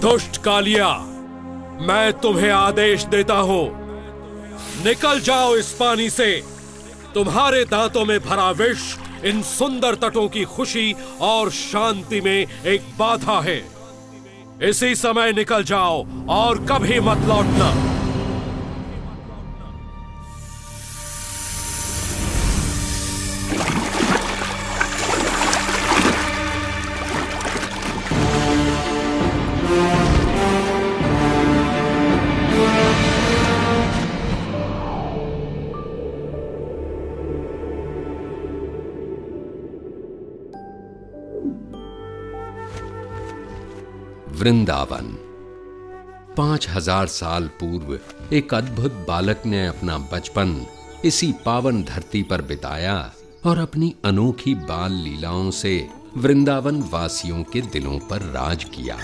दुष्ट कालिया, मैं तुम्हें आदेश देता हूं, निकल जाओ इस पानी से। तुम्हारे दांतों में भरा विष इन सुंदर तटों की खुशी और शांति में एक बाधा है। इसी समय निकल जाओ और कभी मत लौटना। वृंदावन। 5000 साल पूर्व एक अद्भुत बालक ने अपना बचपन इसी पावन धरती पर बिताया और अपनी अनोखी बाल लीलाओं से वृंदावन वासियों के दिलों पर राज किया।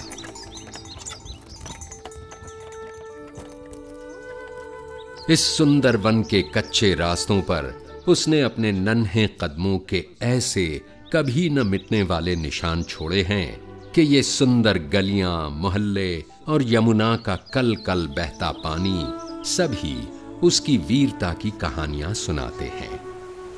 इस सुंदर वन के कच्चे रास्तों पर उसने अपने नन्हे कदमों के ऐसे कभी न मिटने वाले निशान छोड़े हैं कि ये सुंदर गलियां, मोहल्ले और यमुना का कल कल बहता पानी सभी उसकी वीरता की कहानियां सुनाते हैं।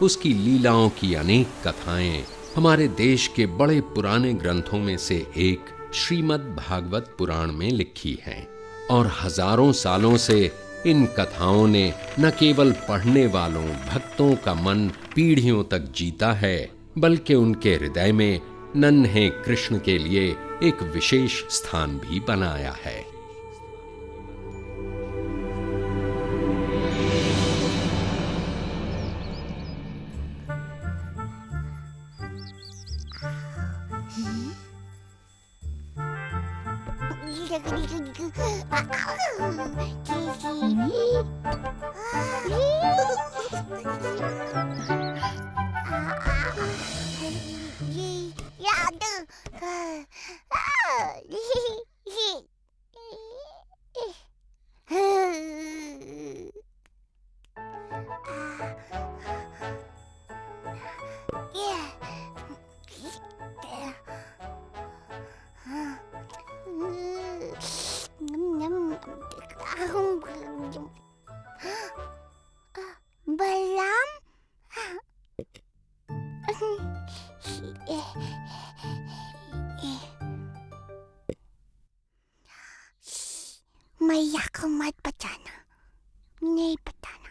उसकी लीलाओं की अनेक कथाएं हमारे देश के बड़े पुराने ग्रंथों में से एक श्रीमद् भागवत पुराण में लिखी हैं और हजारों सालों से इन कथाओं ने न केवल पढ़ने वालों भक्तों का मन पीढ़ियों तक जीता है, बल्कि उनके हृदय में नन्हे कृष्ण के लिए एक विशेष स्थान भी बनाया है। बलराम, मैया को मत बचाना, नहीं बताना।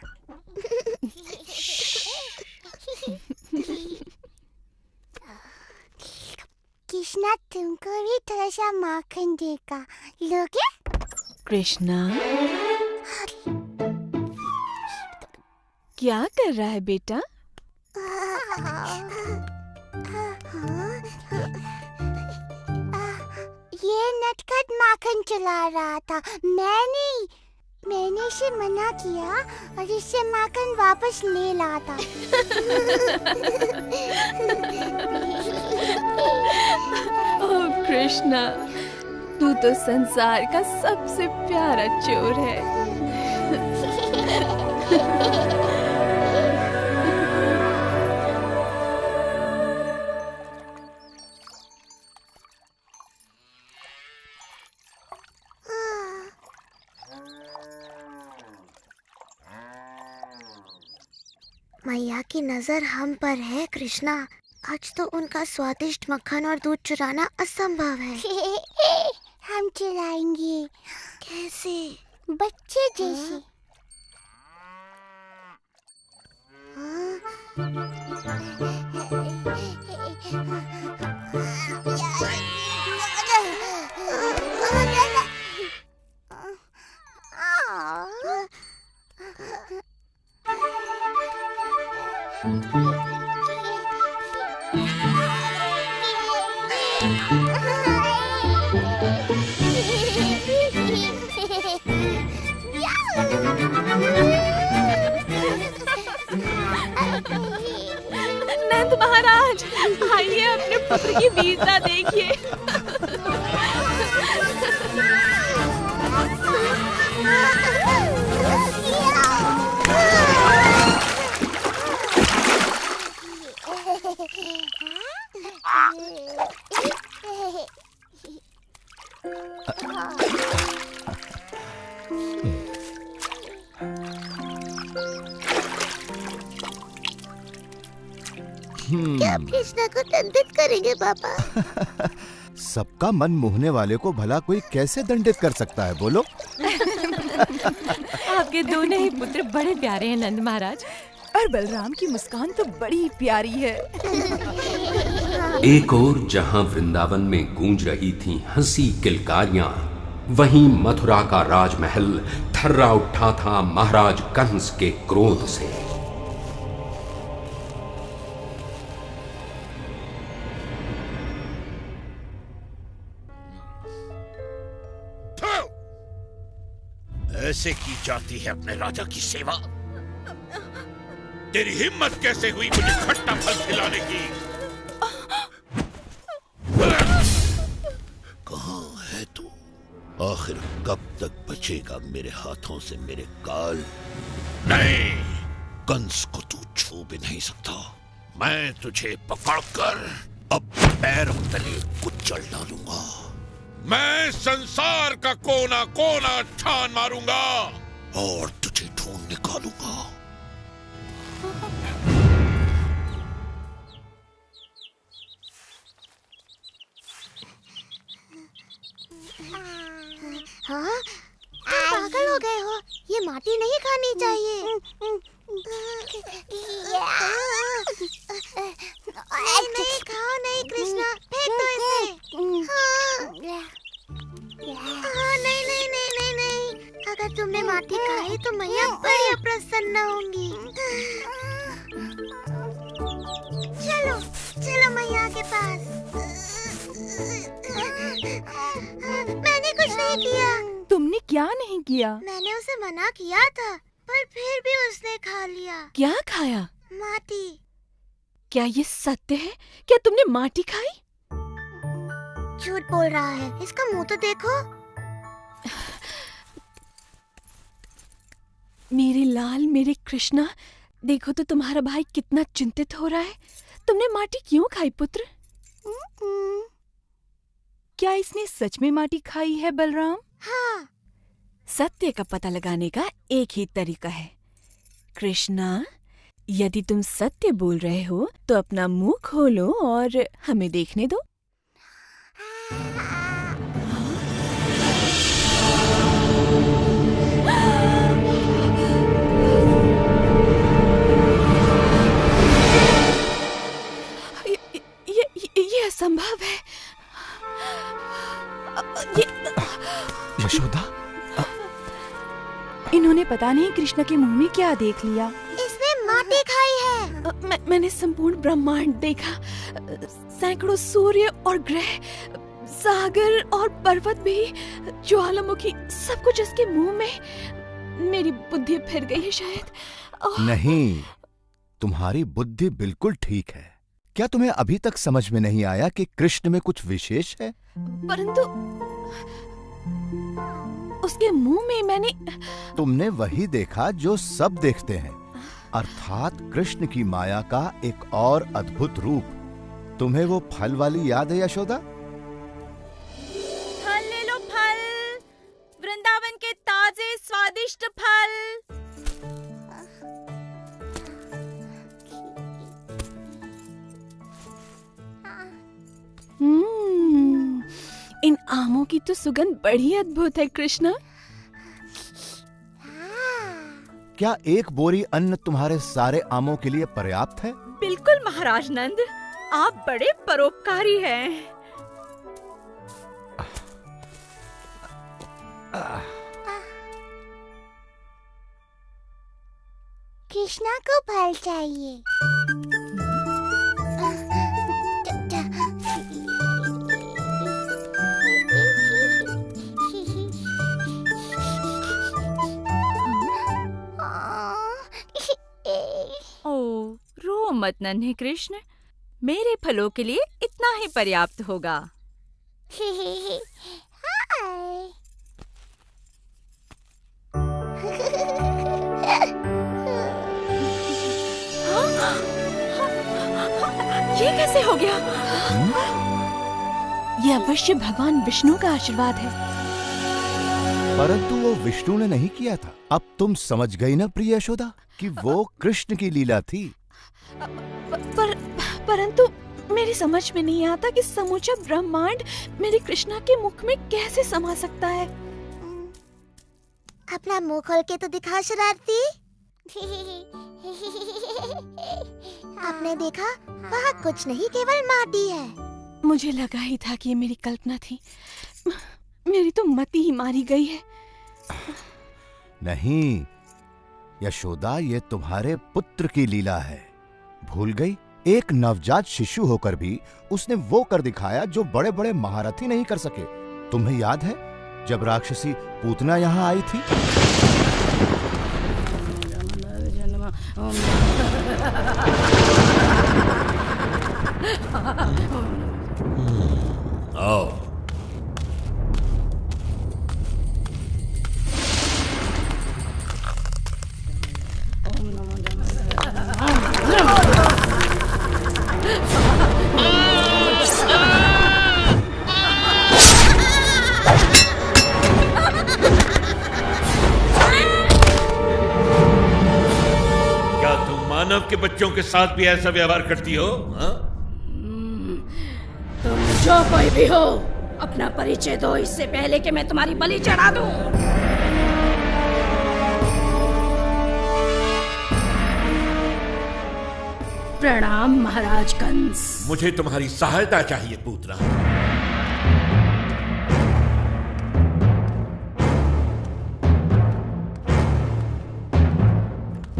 कृष्णा तुमको भी थोड़ा सा माखन देगा, लोगे? कृष्णा, क्या कर रहा है बेटा? ये नटखट माखन चला रहा था। मैंने इसे मना किया और इससे माखन वापस ले लाया था। ओह कृष्णा, तू तो संसार का सबसे प्यारा चोर है। मैया की नजर हम पर है कृष्णा। आज तो उनका स्वादिष्ट मक्खन और दूध चुराना असंभव है। हम चुराएंगे। कैसे? बच्चे जैसे। नंद महाराज, आइए अपने पुत्र की वीरता देखिए। क्या आप कृष्णा को दंडित करेंगे पापा? सबका मन मोहने वाले को भला कोई कैसे दंडित कर सकता है, बोलो? आपके दोनों ही पुत्र बड़े प्यारे हैं नंद महाराज, और बलराम की मुस्कान तो बड़ी प्यारी है। एक और जहां वृंदावन में गूंज रही थीं हंसी किलकारियां, वहीं मथुरा का राजमहल थर्रा उठा था महाराज कंस के क्रोध से। ऐसे की जाती है अपने राजा की सेवा? तेरी हिम्मत कैसे हुई मुझे खट्टा फल खिलाने की? कहाँ है तू? आखिर कब तक बचेगा मेरे हाथों से मेरे काल? नहीं, कंस को तू छू भी नहीं सकता। मैं तुझे पकड़कर अब पैरों तले कुचल डालूंगा। मैं संसार का कोना कोना छान मारूंगा और तुझे ढूंढ निकालूंगा। हाँ? तुम पागल हो गए हो? ये माटी नहीं खानी चाहिए। नहीं खाओ नहीं कृष्णा, फेंक दो इसे। नहीं नहीं नहीं नहीं नहीं, अगर तुमने माटी खाई तो मैया बड़ी अप्रसन्न होंगी। चलो चलो मैया के पास। मैंने कुछ नहीं किया। तुमने क्या नहीं किया? मैंने उसे मना किया था, पर फिर भी उसने खा लिया। क्या खाया? माटी। क्या ये सत्य है? क्या तुमने माटी खाई? झूठ बोल रहा है, इसका मुंह तो देखो। मेरे लाल, मेरे कृष्णा, देखो तो तुम्हारा भाई कितना चिंतित हो रहा है। तुमने माटी क्यों खाई पुत्र? क्या इसने सच में माटी खाई है बलराम? हाँ। सत्य का पता लगाने का एक ही तरीका है। कृष्णा, यदि तुम सत्य बोल रहे हो तो अपना मुंह खोलो और हमें देखने दो। ये असंभव है। यशोदा, इन्होंने पता नहीं कृष्ण के मुंह में क्या देख लिया। इसमें माटी खाई है। मैंने संपूर्ण ब्रह्मांड देखा, सैकड़ों सूर्य और ग्रह, सागर और पर्वत भी, ज्वालामुखी, सब कुछ इसके मुंह में। मेरी बुद्धि फिर गई है शायद। नहीं, तुम्हारी बुद्धि बिल्कुल ठीक है। क्या तुम्हें अभी तक समझ में नहीं आया कि कृष्ण में कुछ विशेष है? परंतु उसके मुंह में मैंने... तुमने वही देखा जो सब देखते हैं, अर्थात कृष्ण की माया का एक और अद्भुत रूप। तुम्हें वो फल वाली याद है यशोदा? फल ले लो, फल, वृंदावन के ताजे स्वादिष्ट फल। इन आमों की तो सुगंध बड़ी अद्भुत है कृष्णा। क्या एक बोरी अन्न तुम्हारे सारे आमों के लिए पर्याप्त है? बिल्कुल महाराज नंद, आप बड़े परोपकारी हैं। कृष्णा को फल चाहिए। रो मत नन्हे कृष्ण, मेरे फलों के लिए इतना ही पर्याप्त होगा। ये कैसे हो गया? ये अवश्य भगवान विष्णु का आशीर्वाद है। परंतु वो विष्णु ने नहीं किया था। अब तुम समझ गई ना प्रिय यशोदा कि वो कृष्ण की लीला थी। परंतु मेरी समझ में नहीं आता कि समूचा ब्रह्मांड मेरे कृष्णा के मुख में कैसे समा सकता है। अपना मुंह खोल के तो दिखा शरारती। आपने देखा, वहाँ कुछ नहीं, केवल माटी है। मुझे लगा ही था कि ये मेरी कल्पना थी। मेरी तो मति ही मारी गई है। नहीं यशोदा, ये तुम्हारे पुत्र की लीला है। भूल गई? एक नवजात शिशु होकर भी उसने वो कर दिखाया जो बड़े बड़े महारथी नहीं कर सके। तुम्हें याद है जब राक्षसी पूतना यहाँ आई थी? आओ। मानव के बच्चों के साथ भी ऐसा व्यवहार करती हो? तुम जो कोई भी हो, अपना परिचय दो इससे पहले कि मैं तुम्हारी बलि चढ़ा दूं। प्रणाम महाराज कंस। मुझे तुम्हारी सहायता चाहिए पूतना।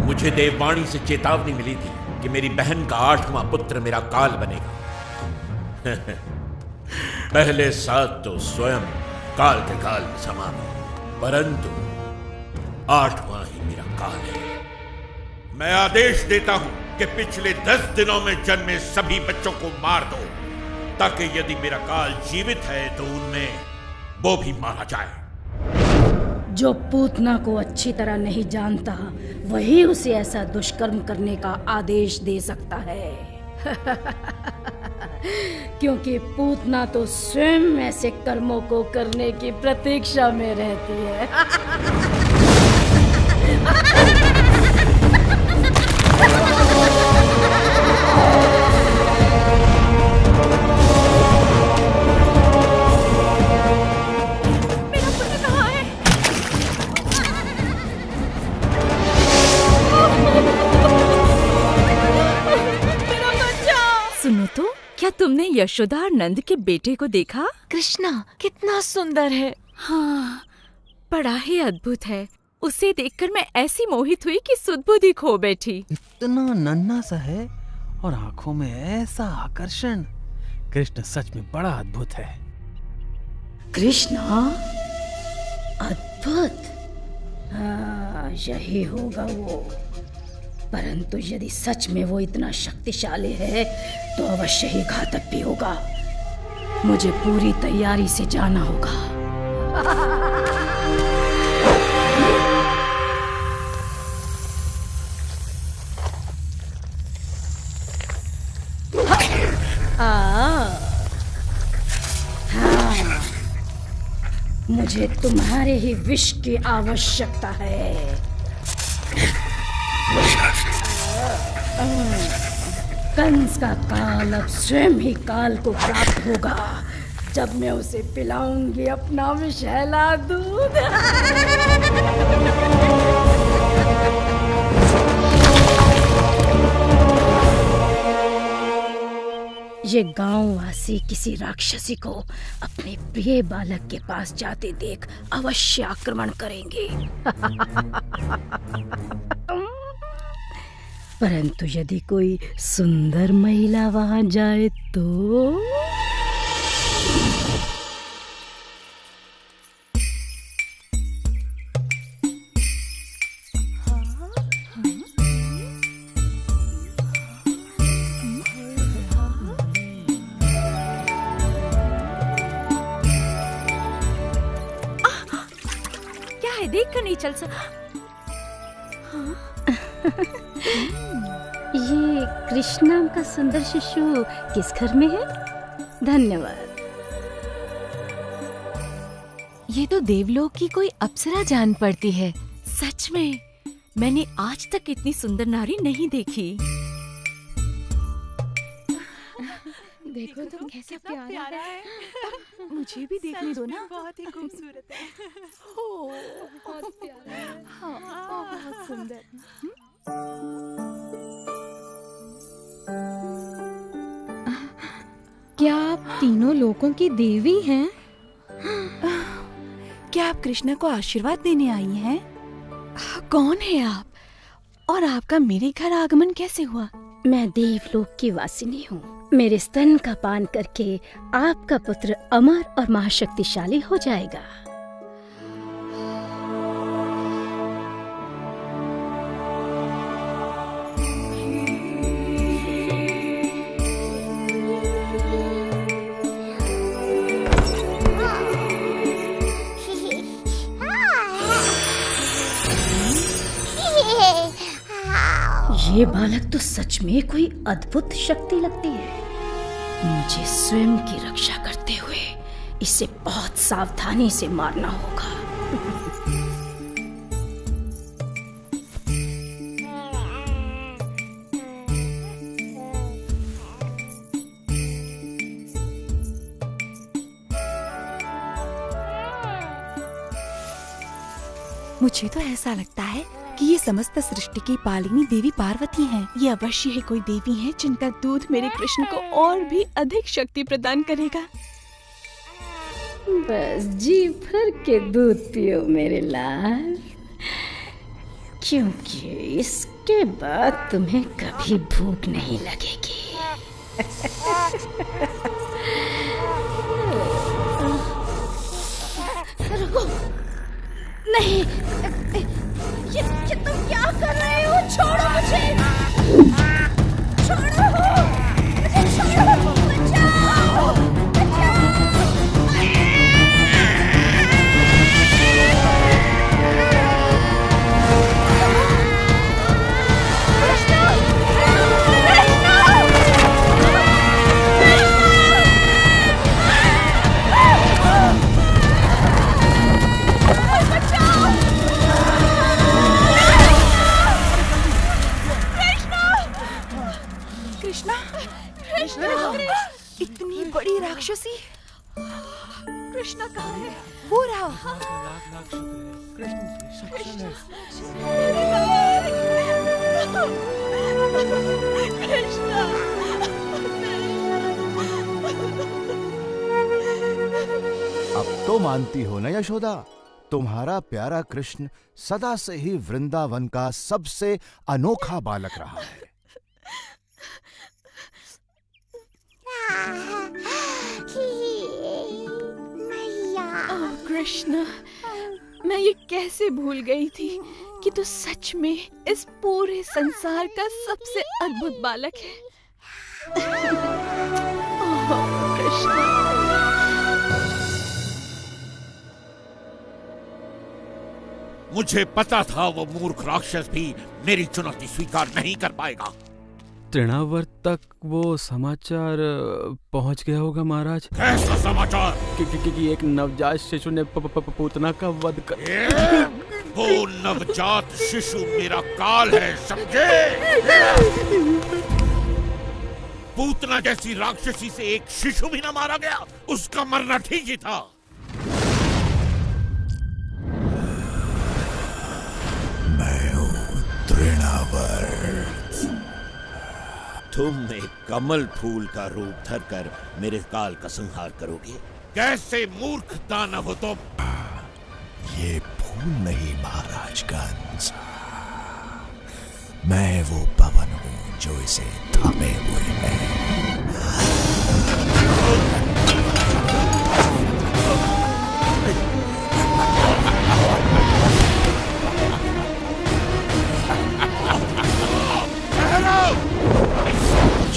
मुझे देववाणी से चेतावनी मिली थी कि मेरी बहन का 8वां पुत्र मेरा काल बनेगा। पहले 7 तो स्वयं काल के काल में समा, परंतु 8वां ही मेरा काल है। मैं आदेश देता हूं कि पिछले 10 दिनों में जन्मे सभी बच्चों को मार दो, ताकि यदि मेरा काल जीवित है तो उनमें वो भी मारा जाए। जो पूतना को अच्छी तरह नहीं जानता, वही उसे ऐसा दुष्कर्म करने का आदेश दे सकता है। क्योंकि पूतना तो स्वयं ऐसे कर्मों को करने की प्रतीक्षा में रहती है। क्या तुमने यशोदा और नंद के बेटे को देखा? कृष्णा कितना सुंदर है। हाँ, बड़ा ही अद्भुत है। उसे देखकर मैं ऐसी मोहित हुई कि सुध-बुध ही खो बैठी। इतना नन्हा सा है और आंखों में ऐसा आकर्षण। कृष्ण सच में बड़ा अद्भुत है। कृष्णा अद्भुत? हाँ, यही होगा वो। परंतु यदि सच में वो इतना शक्तिशाली है तो अवश्य ही घातक भी होगा। मुझे पूरी तैयारी से जाना होगा। हाँ, मुझे तुम्हारे ही विष की आवश्यकता है। कंस का काल अब स्वयं ही काल को प्राप्त होगा जब मैं उसे पिलाऊंगी अपना विषैला दूध। ये गांववासी किसी राक्षसी को अपने प्रिय बालक के पास जाते देख अवश्य आक्रमण करेंगे। परंतु यदि कोई सुंदर महिला वहां जाए तो क्या है? देख कर नहीं चल सकता। ये कृष्ण नाम का सुंदर शिशु किस घर में है? धन्यवाद। ये तो देवलोक की कोई अप्सरा जान पड़ती है। सच में मैंने आज तक इतनी सुंदर नारी नहीं देखी। देखो तो कैसा प्यारा है। मुझे भी देखने दो ना। बहुत ही खूबसूरत है। हो, बहुत प्यारा है। हाँ, बहुत सुंदर। क्या आप तीनों लोगों की देवी हैं? क्या आप कृष्ण को आशीर्वाद देने आई हैं? कौन है आप? और आपका मेरे घर आगमन कैसे हुआ? मैं देवलोक की वासिनी हूँ। मेरे स्तन का पान करके आपका पुत्र अमर और महाशक्तिशाली हो जाएगा। ये बालक तो सच में कोई अद्भुत शक्ति लगती है। मुझे स्वयं की रक्षा करते हुए इसे बहुत सावधानी से मारना होगा। मुझे तो ऐसा लगता है कि ये समस्त सृष्टि की पालिनी देवी पार्वती हैं। ये अवश्य ही कोई देवी हैं जिनका दूध मेरे कृष्ण को और भी अधिक शक्ति प्रदान करेगा। बस जी भर के दूध पियो मेरे लाल, क्योंकि इसके बाद तुम्हें कभी भूख नहीं लगेगी। रुको, नहीं, ये तुम क्या कर रहे हो? छोड़ो मुझे, छोड़ो मुझे, छोड़ो, बचाओ, बचाओ। अब तो मानती हो ना यशोदा, तुम्हारा प्यारा कृष्ण सदा से ही वृंदावन का सबसे अनोखा बालक रहा है। ओह कृष्ण, मैं ये कैसे भूल गई थी कि तू सच में इस पूरे संसार का सबसे अद्भुत बालक है। ओह कृष्ण। मुझे पता था वो मूर्ख राक्षस भी मेरी चुनौती स्वीकार नहीं कर पाएगा। तृणावर्त तक वो समाचार पहुंच गया होगा महाराज। कैसा समाचार? कि एक नवजात शिशु ने पूतना का वध कर। वो नवजात शिशु मेरा काल है, समझे? पूतना जैसी राक्षसी से एक शिशु भी न मारा गया, उसका मरना ठीक ही था। मैं हूँ तृणावर्त। तुम एक कमल फूल का रूप धरकर मेरे काल का संहार करोगे? कैसे मूर्ख दानव हो तुम! ये फूल नहीं महाराज कंस, मैं वो पवन हूँ जो इसे थामे हुए है।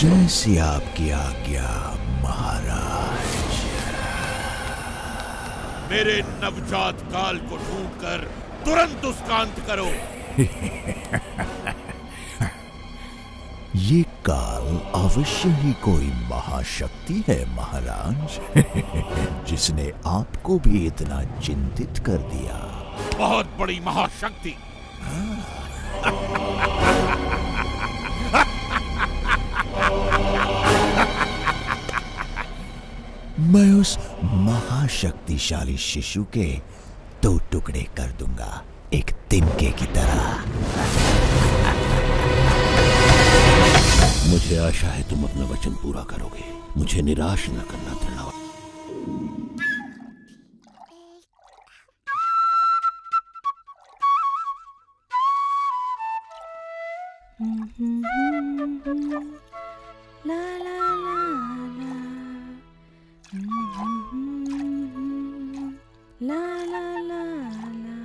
जैसी आपकी आज्ञा महाराज। मेरे नवजात काल को ढूंढकर तुरंत उसका अंत करो। ये काल अवश्य ही कोई महाशक्ति है महाराज, जिसने आपको भी इतना चिंतित कर दिया। बहुत बड़ी महाशक्ति। मैं उस महाशक्तिशाली शिशु के 2 टुकड़े कर दूंगा, एक तिनके की तरह। मुझे आशा है तुम अपना वचन पूरा करोगे। मुझे निराश न करना तृणावर्त। ला ला ला ला, ला ला ला ला,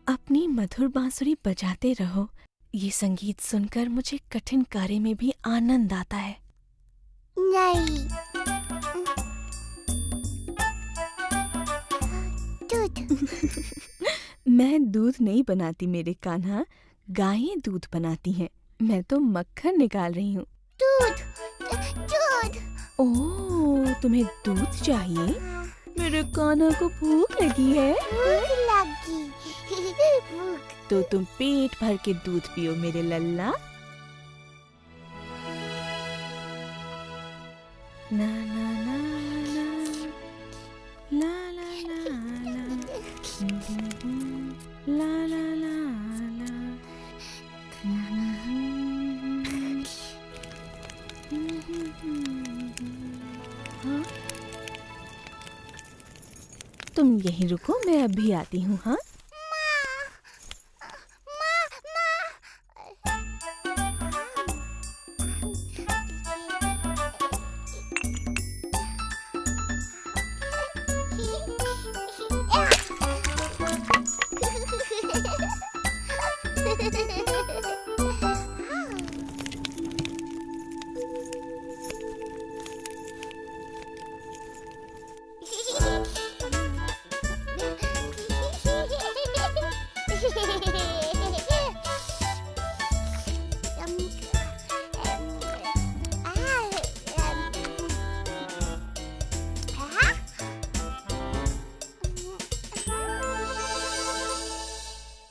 अपनी मधुर बांसुरी बजाते रहो। ये संगीत सुनकर मुझे कठिन कार्य में भी आनंद आता है। नहीं, दूध। मैं दूध नहीं बनाती मेरे कान्हा, गायें दूध बनाती हैं। मैं तो मक्खन निकाल रही हूँ। दूध, दूध। ओह, तुम्हें दूध चाहिए? मेरे कान्हा को भूख लगी है। भूख लगी। भूख। तो तुम पेट भर के दूध पियो मेरे लल्ला। ना ना ना ना, ला ला ला ला, ला ला ला ला। हाँ? तुम यहीं रुको, मैं अभी आती हूँ। हाँ,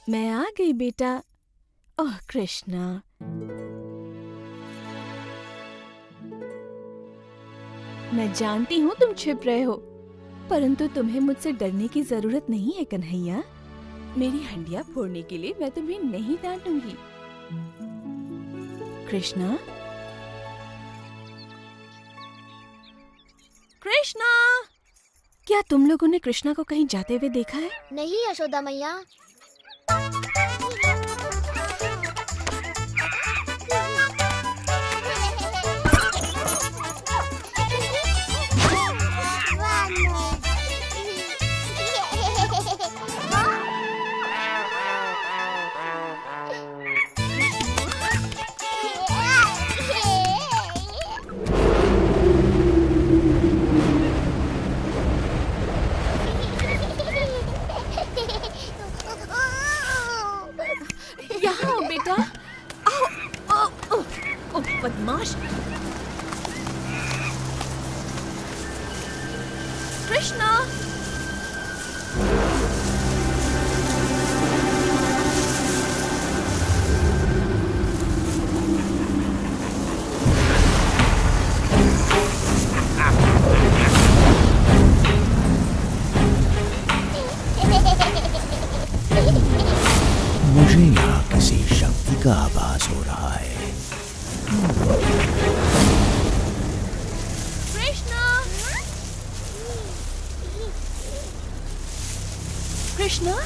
मैं आ गई बेटा। ओह कृष्णा, मैं जानती हूँ तुम छिप रहे हो, परंतु तुम्हें मुझसे डरने की जरूरत नहीं है कन्हैया। मेरी हंडिया फोड़ने के लिए मैं तुम्हें नहीं डांटूंगी। कृष्णा, कृष्णा, क्या तुम लोगों ने कृष्णा को कहीं जाते हुए देखा है? नहीं यशोदा मैया। बदमाश! कृष्णा! मुझे यहाँ किसी शक्ति का आभास हो रहा है। कृष्णा,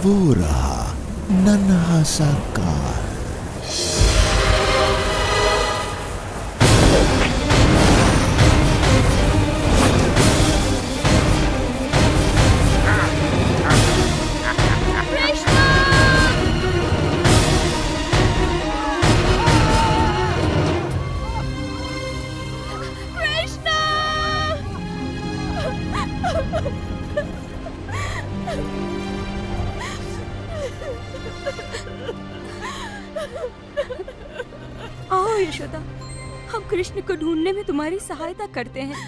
वो रहा नन्हा सा कार। आओ यशोदा, हम कृष्ण को ढूंढने में तुम्हारी सहायता करते हैं।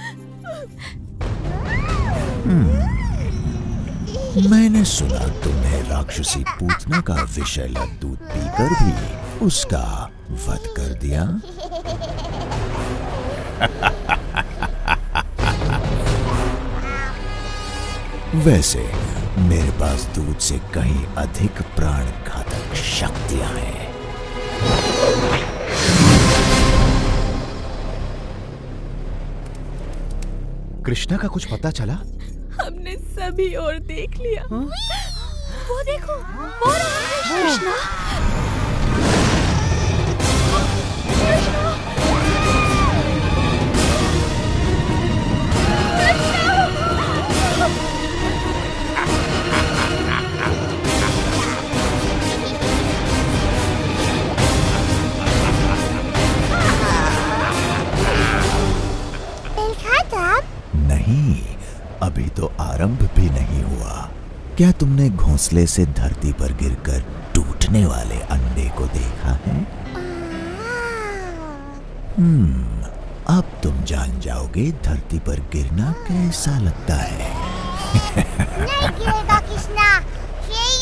मैंने सुना तुमने राक्षसी पूतना का विषैला दूध पीकर भी उसका वध कर दिया। वैसे मेरे पास दूध से कहीं अधिक प्राण घातक शक्तियां हैं। कृष्णा का कुछ पता चला? हमने सभी और देख लिया। वो देखो, वो रहा है कृष्णा। नहीं, अभी तो आरंभ भी नहीं हुआ। क्या तुमने घोंसले से धरती पर गिरकर टूटने वाले अंडे को देखा है? अब तुम जान जाओगे धरती पर गिरना कैसा लगता है। नहीं गिरेगा कृष्णा, यही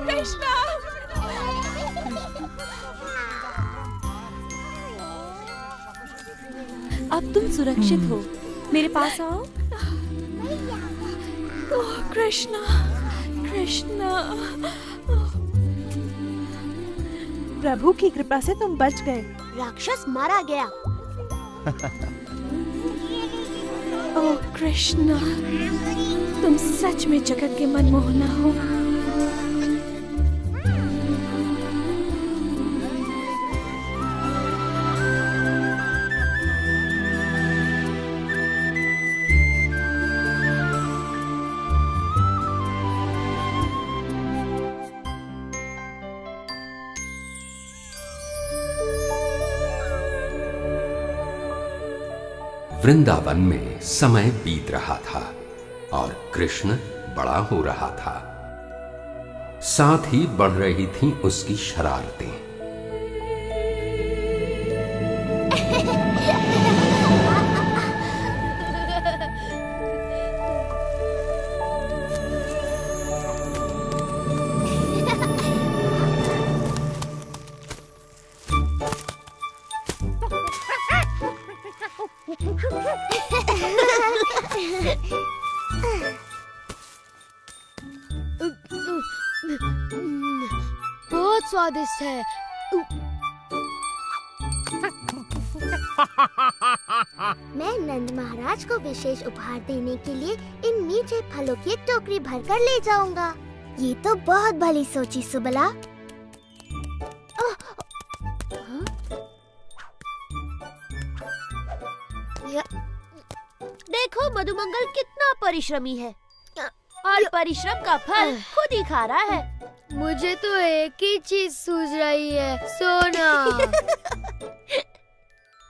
कृष्णा! अब तुम सुरक्षित हो, मेरे पास आओ। ओह कृष्णा, कृष्णा! प्रभु की कृपा से तुम बच गए। राक्षस मारा गया। ओह कृष्णा, तुम सच में जगत के मनमोहना हो। वृंदावन में समय बीत रहा था और कृष्ण बड़ा हो रहा था। साथ ही बढ़ रही थीं उसकी शरारतें। बहुत स्वादिष्ट है। मैं नंद महाराज को विशेष उपहार देने के लिए इन मीठे फलों की एक टोकरी भरकर ले जाऊंगा। ये तो बहुत भली सोची सुबला। देखो मधुमंगल कितना परिश्रमी है और परिश्रम का फल खुद ही खा रहा है। मुझे तो एक ही चीज सूझ रही है, सोना।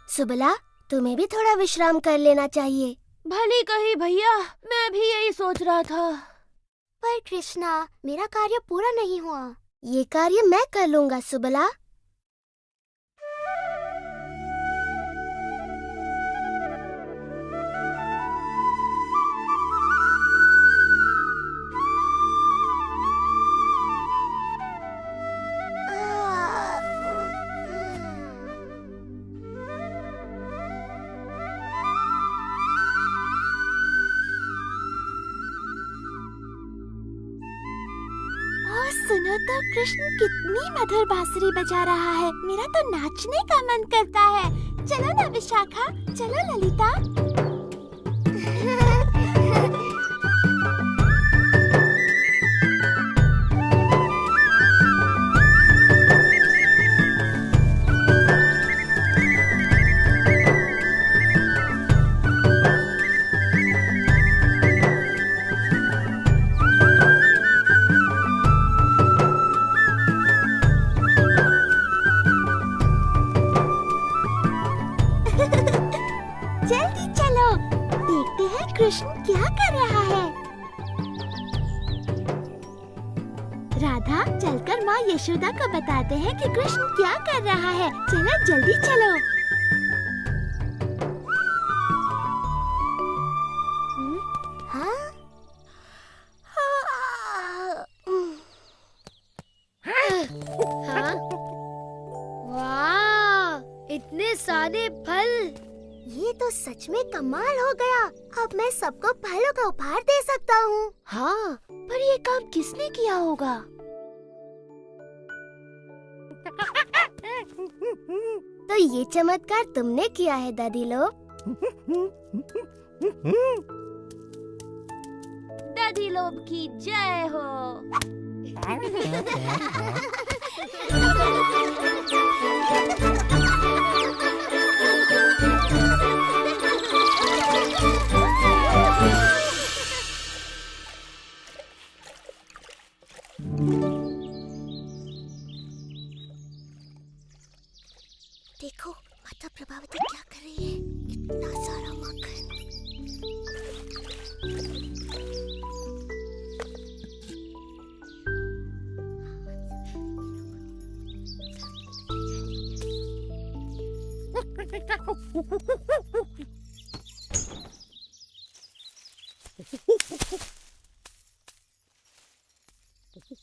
सुबला, तुम्हें भी थोड़ा विश्राम कर लेना चाहिए। भली कही भैया, मैं भी यही सोच रहा था। पर कृष्णा, मेरा कार्य पूरा नहीं हुआ। ये कार्य मैं कर लूंगा सुबला। सुनो तो कृष्ण कितनी मधुर बांसुरी बजा रहा है। मेरा तो नाचने का मन करता है। चलो ना विशाखा, चलो ललिता। जल्दी चलो, देखते हैं कृष्ण क्या कर रहा है। राधा, चलकर माँ यशोदा को बताते हैं कि कृष्ण क्या कर रहा है। चलो जल्दी चलो। हाँ? हाँ? वाह, इतने सारे फल! ये तो सच में कमाल हो गया। अब मैं सबको फलों का उपहार दे सकता हूँ। हाँ, पर ये काम किसने किया होगा? तो ये चमत्कार तुमने किया है दादी लोग। दादी लोग की जय हो। देखो माता प्रभावती क्या कर रही है। इतना सारा माखन। वो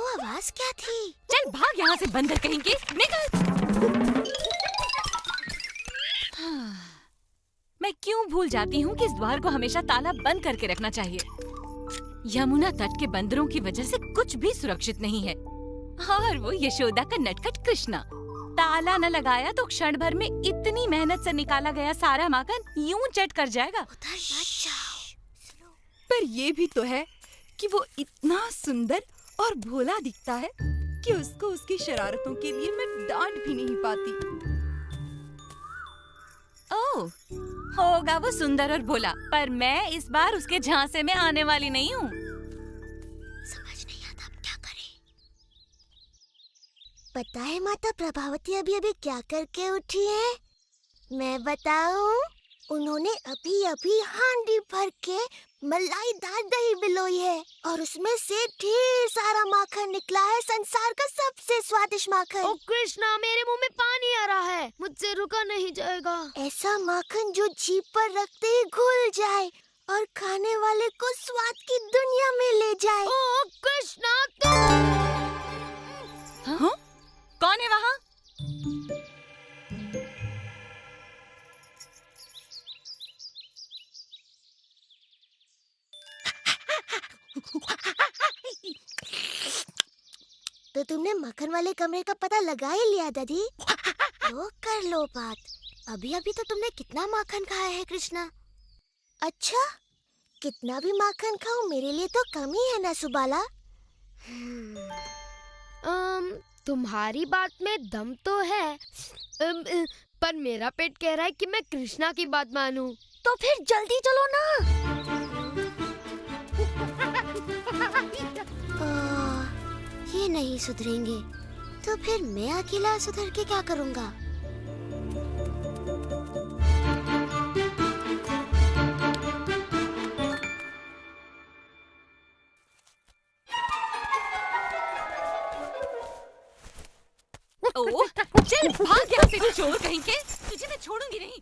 आवाज क्या थी? चल भाग यहाँ से बंदर कहेंगे, निकल। मैं क्यों भूल जाती हूँ कि इस द्वार को हमेशा ताला बंद करके रखना चाहिए। यमुना तट के बंदरों की वजह से कुछ भी सुरक्षित नहीं है। और वो यशोदा का नटखट कृष्णा, ताला न लगाया तो क्षण भर में इतनी मेहनत से निकाला गया सारा माखन यूं चट कर जाएगा। पर ये भी तो है कि वो इतना सुंदर और भोला दिखता है कि उसको उसकी शरारतों के लिए मैं डांट भी नहीं पाती। ओह, होगा वो सुंदर और भोला, पर मैं इस बार उसके झांसे में आने वाली नहीं हूँ। समझ नहीं आता अब क्या करें। पता है माता प्रभावती अभी अभी क्या करके उठी है? मैं बताऊं? उन्होंने अभी अभी हांडी भर के मलाईदार दही बिलोई है और उसमें से ढेर सारा माखन निकला है, संसार का सबसे स्वादिष्ट माखन। ओ कृष्णा, मेरे मुंह में पानी आ रहा है, मुझसे रुका नहीं जाएगा। ऐसा माखन जो जीभ पर रखते ही घुल जाए और खाने वाले को स्वाद की दुनिया में ले जाए। ओ कृष्णा, तुम हाँ? कौन है वहाँ? तो तुमने मक्खन वाले कमरे का पता लगा ही लिया दादी? तो कर लो बात। अभी अभी तो तुमने कितना माखन खाया है कृष्णा? अच्छा, कितना भी माखन खाओ मेरे लिए तो कम ही है ना सुबाला? तुम्हारी बात में दम तो है, पर मेरा पेट कह रहा है कि मैं कृष्णा की बात मानूं। तो फिर जल्दी चलो ना। ये नहीं सुधरेंगे तो फिर मैं अकेला सुधर के क्या करूँगा? ओह, चल भाग यहाँ से चोर कहेंगे, तुझे मैं छोड़ूंगी नहीं।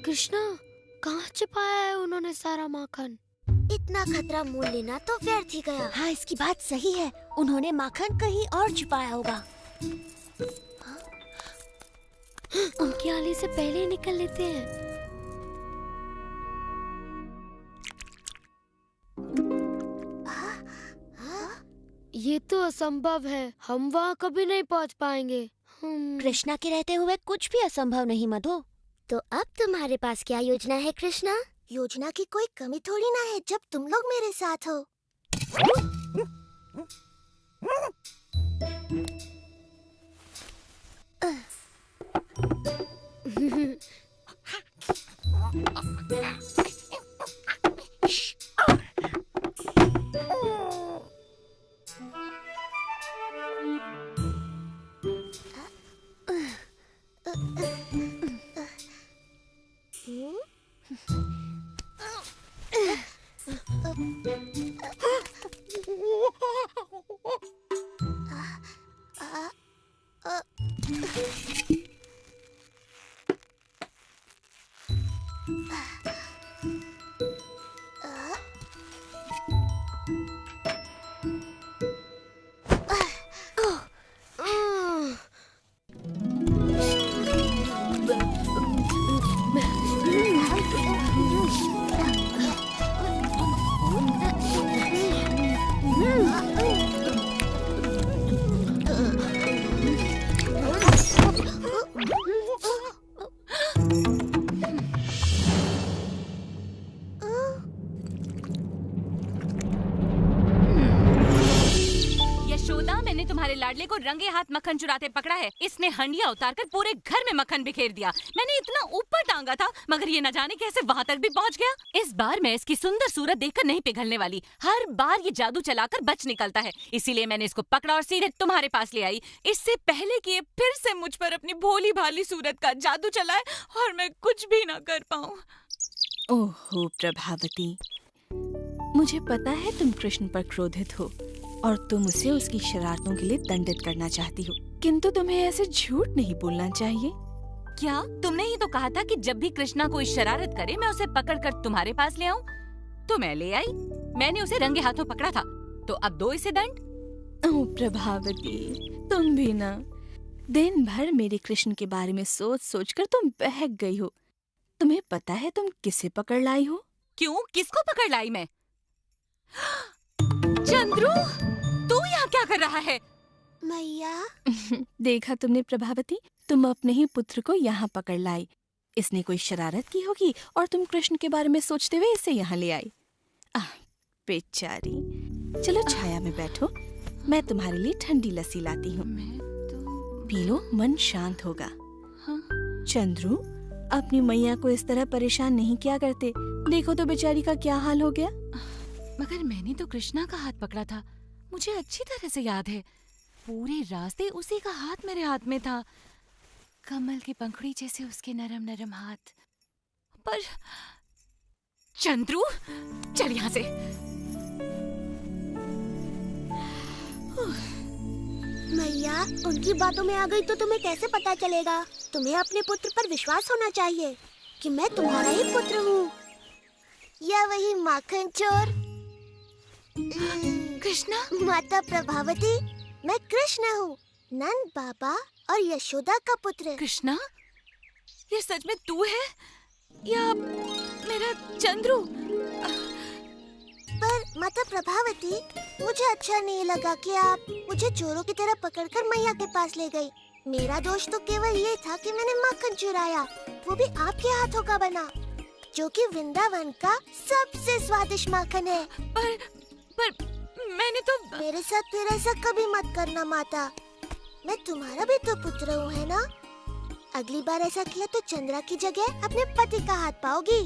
कृष्णा, कहाँ छिपाया है उन्होंने सारा माखन? इतना खतरा मोल लेना तो व्यर्थ ही गया। हाँ, इसकी बात सही है, उन्होंने माखन कहीं और छुपाया होगा। उनके आने से पहले ही निकल लेते हैं। ये तो असंभव है, हम वहाँ कभी नहीं पहुँच पाएंगे। कृष्णा के रहते हुए कुछ भी असंभव नहीं मधु। तो अब तुम्हारे पास क्या योजना है कृष्णा? योजना की कोई कमी थोड़ी ना है जब तुम लोग मेरे साथ हो। लाडले को रंगे हाथ मक्खन चुराते पकड़ा है। इसने हंडिया उतारकर पूरे घर में मक्खन बिखेर दिया। मैंने इतना ऊपर टांगा था, मगर ये न जाने कैसे वहाँ तक भी पहुँच गया। इस बार मैं इसकी सुंदर सूरत देखकर नहीं पिघलने वाली। हर बार ये जादू चलाकर बच निकलता है, इसीलिए मैंने इसको पकड़ा और सीधे तुम्हारे पास ले आई, इससे पहले कि ये फिर से मुझ पर अपनी भोली भाली सूरत का जादू चलाए और मैं कुछ भी न कर पाऊँ। ओहो प्रभावती, मुझे पता है तुम कृष्ण पर क्रोधित हो और तुम उसे उसकी शरारतों के लिए दंडित करना चाहती हो, किंतु तुम्हें ऐसे झूठ नहीं बोलना चाहिए। क्या तुमने ही तो कहा था कि जब भी कृष्णा कोई शरारत करे मैं उसे पकड़कर तुम्हारे पास ले आऊं? तो मैं ले आई। मैंने उसे रंगे हाथों पकड़ा था, तो अब दो इसे दंड। ओह प्रभावती, तुम भी ना, दिन भर मेरे कृष्ण के बारे में सोच सोच कर तुम बहक गई हो। तुम्हें पता है तुम किसे पकड़ लाई हो? क्यों, किसको पकड़ लाई मैं? चंद्रू, तू यहाँ क्या कर रहा है? मैया देखा तुमने प्रभावती, तुम अपने ही पुत्र को यहाँ पकड़ लाई। इसने कोई शरारत की होगी और तुम कृष्ण के बारे में सोचते हुए इसे यहाँ ले आई। बेचारी, चलो छाया में बैठो, मैं तुम्हारे लिए ठंडी लस्सी लाती हूँ। पी लो, मन शांत होगा। चंद्रू, अपनी मैया को इस तरह परेशान नहीं किया करते। देखो तो बेचारी का क्या हाल हो गया। मगर मैंने तो कृष्णा का हाथ पकड़ा था, मुझे अच्छी तरह से याद है। पूरे रास्ते उसी का हाथ मेरे हाथ में था, कमल की पंखुड़ी जैसे उसके नरम नरम हाथ। पर चंद्रू, चल यहाँ से। मैया, उनकी बातों में आ गई तो तुम्हें कैसे पता चलेगा? तुम्हें अपने पुत्र पर विश्वास होना चाहिए कि मैं तुम्हारा ही पुत्र हूँ। या वही माखन चोर कृष्णा? माता प्रभावती, मैं कृष्ण हूँ, नंद बाबा और यशोदा का पुत्र। कृष्णा, ये सच में तू है या मेरा चंद्रू? पर माता प्रभावती, मुझे अच्छा नहीं लगा कि आप मुझे चोरों की तरह पकड़कर मैया के पास ले गई। मेरा दोष तो केवल ये था कि मैंने माखन चुराया, वो भी आपके हाथों का बना, जो कि वृंदावन का सबसे स्वादिष्ट माखन है। पर मैंने तो... मेरे साथ फिर ऐसा कभी मत करना माता, मैं तुम्हारा भी तो पुत्र हूँ, है ना? अगली बार ऐसा किया तो चंद्रा की जगह अपने पति का हाथ पाओगी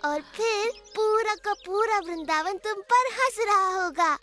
और फिर पूरा का पूरा वृंदावन तुम पर हंस रहा होगा।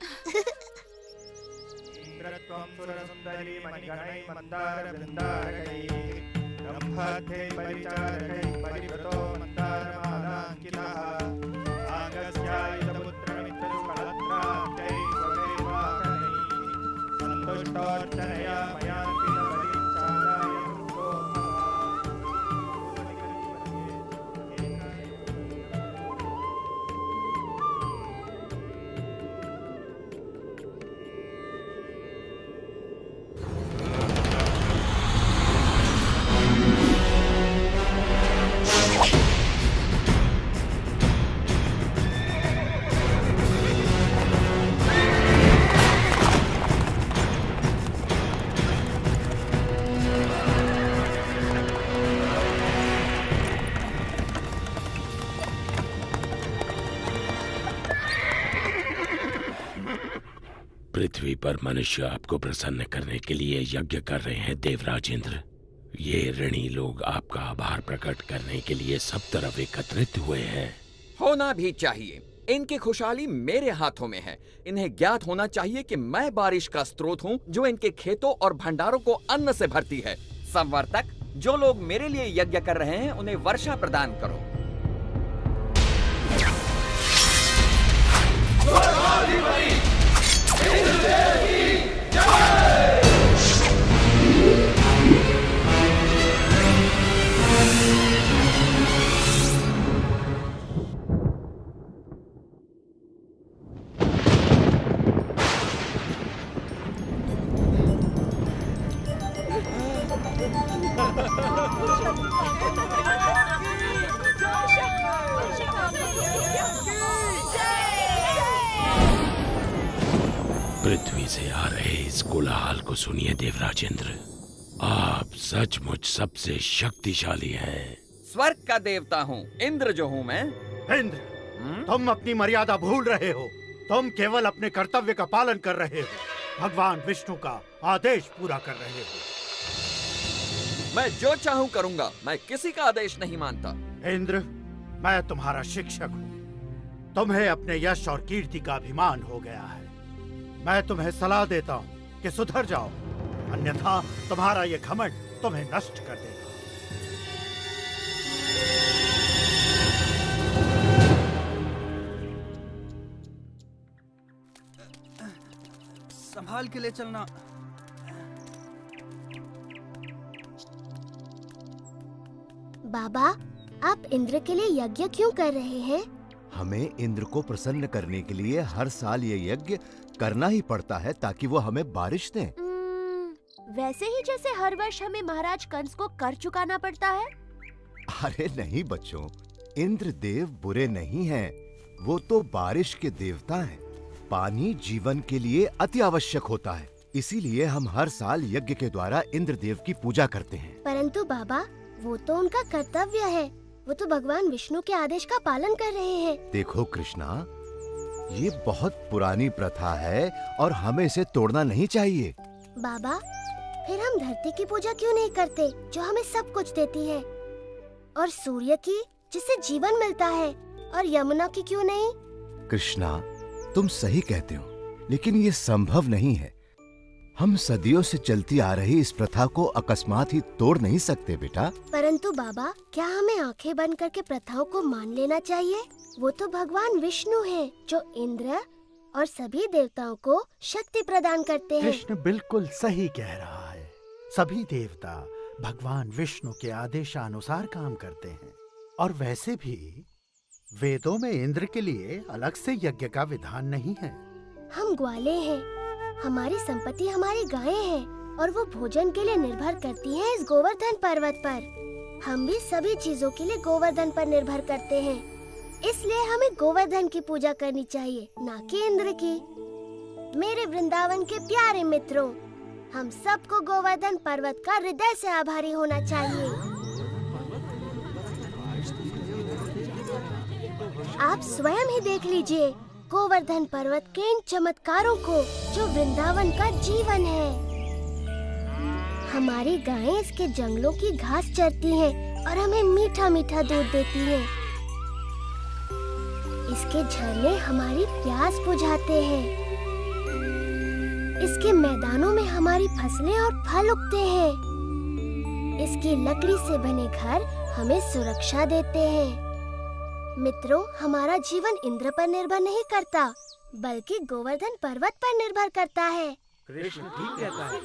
पृथ्वी पर मनुष्य आपको प्रसन्न करने के लिए यज्ञ कर रहे हैं देवराज इंद्र। ये ऋणी लोग आपका आभार प्रकट करने के लिए सब तरफ एकत्रित हुए हैं। होना भी चाहिए, इनकी खुशहाली मेरे हाथों में है। इन्हें ज्ञात होना चाहिए कि मैं बारिश का स्रोत हूँ जो इनके खेतों और भंडारों को अन्न से भरती है। संवर्तक, जो लोग मेरे लिए यज्ञ कर रहे हैं उन्हें वर्षा प्रदान करो। पृथ्वी से आ रहे इस कोलाहल को सुनिए देवराज इंद्र, आप सचमुच सबसे शक्तिशाली हैं। स्वर्ग का देवता हूँ, इंद्र जो हूँ मैं। इंद्र, तुम अपनी मर्यादा भूल रहे हो। तुम केवल अपने कर्तव्य का पालन कर रहे हो। भगवान विष्णु का आदेश पूरा कर रहे हो। मैं जो चाहूं करूंगा, मैं किसी का आदेश नहीं मानता। इंद्र, मैं तुम्हारा शिक्षक हूँ। तुम्हें अपने यश और कीर्ति का अभिमान हो गया है। मैं तुम्हें सलाह देता हूँ कि सुधर जाओ, अन्यथा तुम्हारा ये घमंड तुम्हें नष्ट कर देगा। संभाल के ले चलना। बाबा, आप इंद्र के लिए यज्ञ क्यों कर रहे हैं? हमें इंद्र को प्रसन्न करने के लिए हर साल ये यज्ञ करना ही पड़ता है ताकि वो हमें बारिश दें। वैसे ही जैसे हर वर्ष हमें महाराज कंस को कर चुकाना पड़ता है। अरे नहीं बच्चों, इंद्र देव बुरे नहीं हैं, वो तो बारिश के देवता हैं। पानी जीवन के लिए अति आवश्यक होता है, इसीलिए हम हर साल यज्ञ के द्वारा इंद्र देव की पूजा करते हैं। परंतु बाबा, वो तो उनका कर्तव्य है, वो तो भगवान विष्णु के आदेश का पालन कर रहे हैं। देखो कृष्णा, ये बहुत पुरानी प्रथा है और हमें इसे तोड़ना नहीं चाहिए। बाबा, फिर हम धरती की पूजा क्यों नहीं करते जो हमें सब कुछ देती है, और सूर्य की जिससे जीवन मिलता है, और यमुना की क्यों नहीं? कृष्णा, तुम सही कहते हो, लेकिन ये संभव नहीं है। हम सदियों से चलती आ रही इस प्रथा को अकस्मात ही तोड़ नहीं सकते बेटा। परंतु बाबा, क्या हमें आंखें बंद करके प्रथाओं को मान लेना चाहिए? वो तो भगवान विष्णु हैं, जो इंद्र और सभी देवताओं को शक्ति प्रदान करते हैं। कृष्ण बिल्कुल सही कह रहा है। सभी देवता भगवान विष्णु के आदेशानुसार काम करते हैं, और वैसे भी वेदों में इंद्र के लिए अलग से यज्ञ का विधान नहीं है। हम ग्वाले हैं, हमारी संपत्ति हमारी गायें हैं, और वो भोजन के लिए निर्भर करती हैं इस गोवर्धन पर्वत पर। हम भी सभी चीजों के लिए गोवर्धन पर निर्भर करते हैं, इसलिए हमें गोवर्धन की पूजा करनी चाहिए, ना कि इंद्र की। मेरे वृंदावन के प्यारे मित्रों, हम सबको गोवर्धन पर्वत का हृदय से आभारी होना चाहिए। आप स्वयं ही देख लीजिए गोवर्धन पर्वत के इन चमत्कारों को, जो वृंदावन का जीवन है। हमारी गायें इसके जंगलों की घास चरती हैं और हमें मीठा मीठा दूध देती हैं। इसके झरने हमारी प्यास बुझाते हैं। इसके मैदानों में हमारी फसलें और फल उगते हैं। इसकी लकड़ी से बने घर हमें सुरक्षा देते हैं। मित्रों, हमारा जीवन इंद्र पर निर्भर नहीं करता, बल्कि गोवर्धन पर्वत पर निर्भर करता है। कृष्ण ठीक कहता है।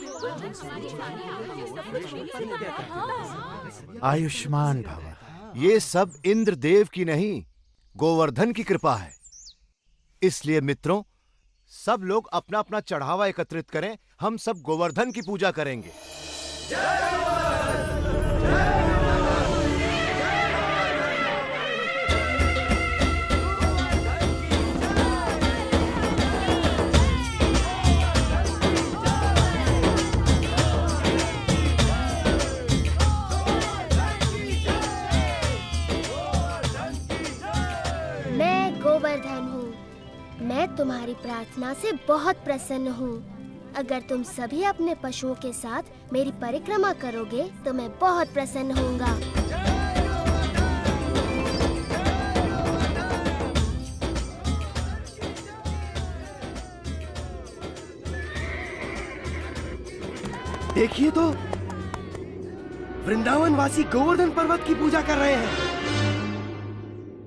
आयुष्मान भव। ये सब इंद्र देव की नहीं, गोवर्धन की कृपा है। इसलिए मित्रों, सब लोग अपना अपना चढ़ावा एकत्रित करें, हम सब गोवर्धन की पूजा करेंगे। गोवर्धन हूँ। मैं तुम्हारी प्रार्थना से बहुत प्रसन्न हूँ। अगर तुम सभी अपने पशुओं के साथ मेरी परिक्रमा करोगे तो मैं बहुत प्रसन्न होऊंगा। देखिए तो, वृंदावन वासी गोवर्धन पर्वत की पूजा कर रहे हैं।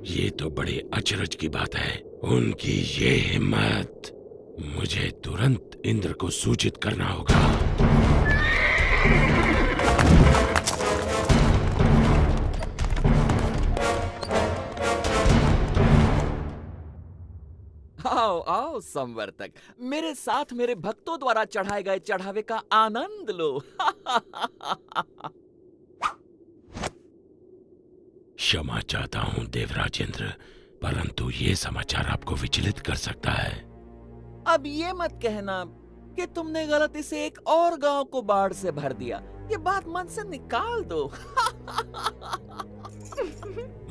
ये तो बड़े अचरज की बात है। उनकी ये हिम्मत! मुझे तुरंत इंद्र को सूचित करना होगा। आओ आओ संवर्तक, मेरे साथ मेरे भक्तों द्वारा चढ़ाए गए चढ़ावे का आनंद लो। क्षमा चाहता हूँ देवराज इंद्र, परंतु ये समाचार आपको विचलित कर सकता है। अब ये मत कहना कि तुमने गलती से एक और गांव को बाढ़ से भर दिया। ये बात मन से निकाल दो।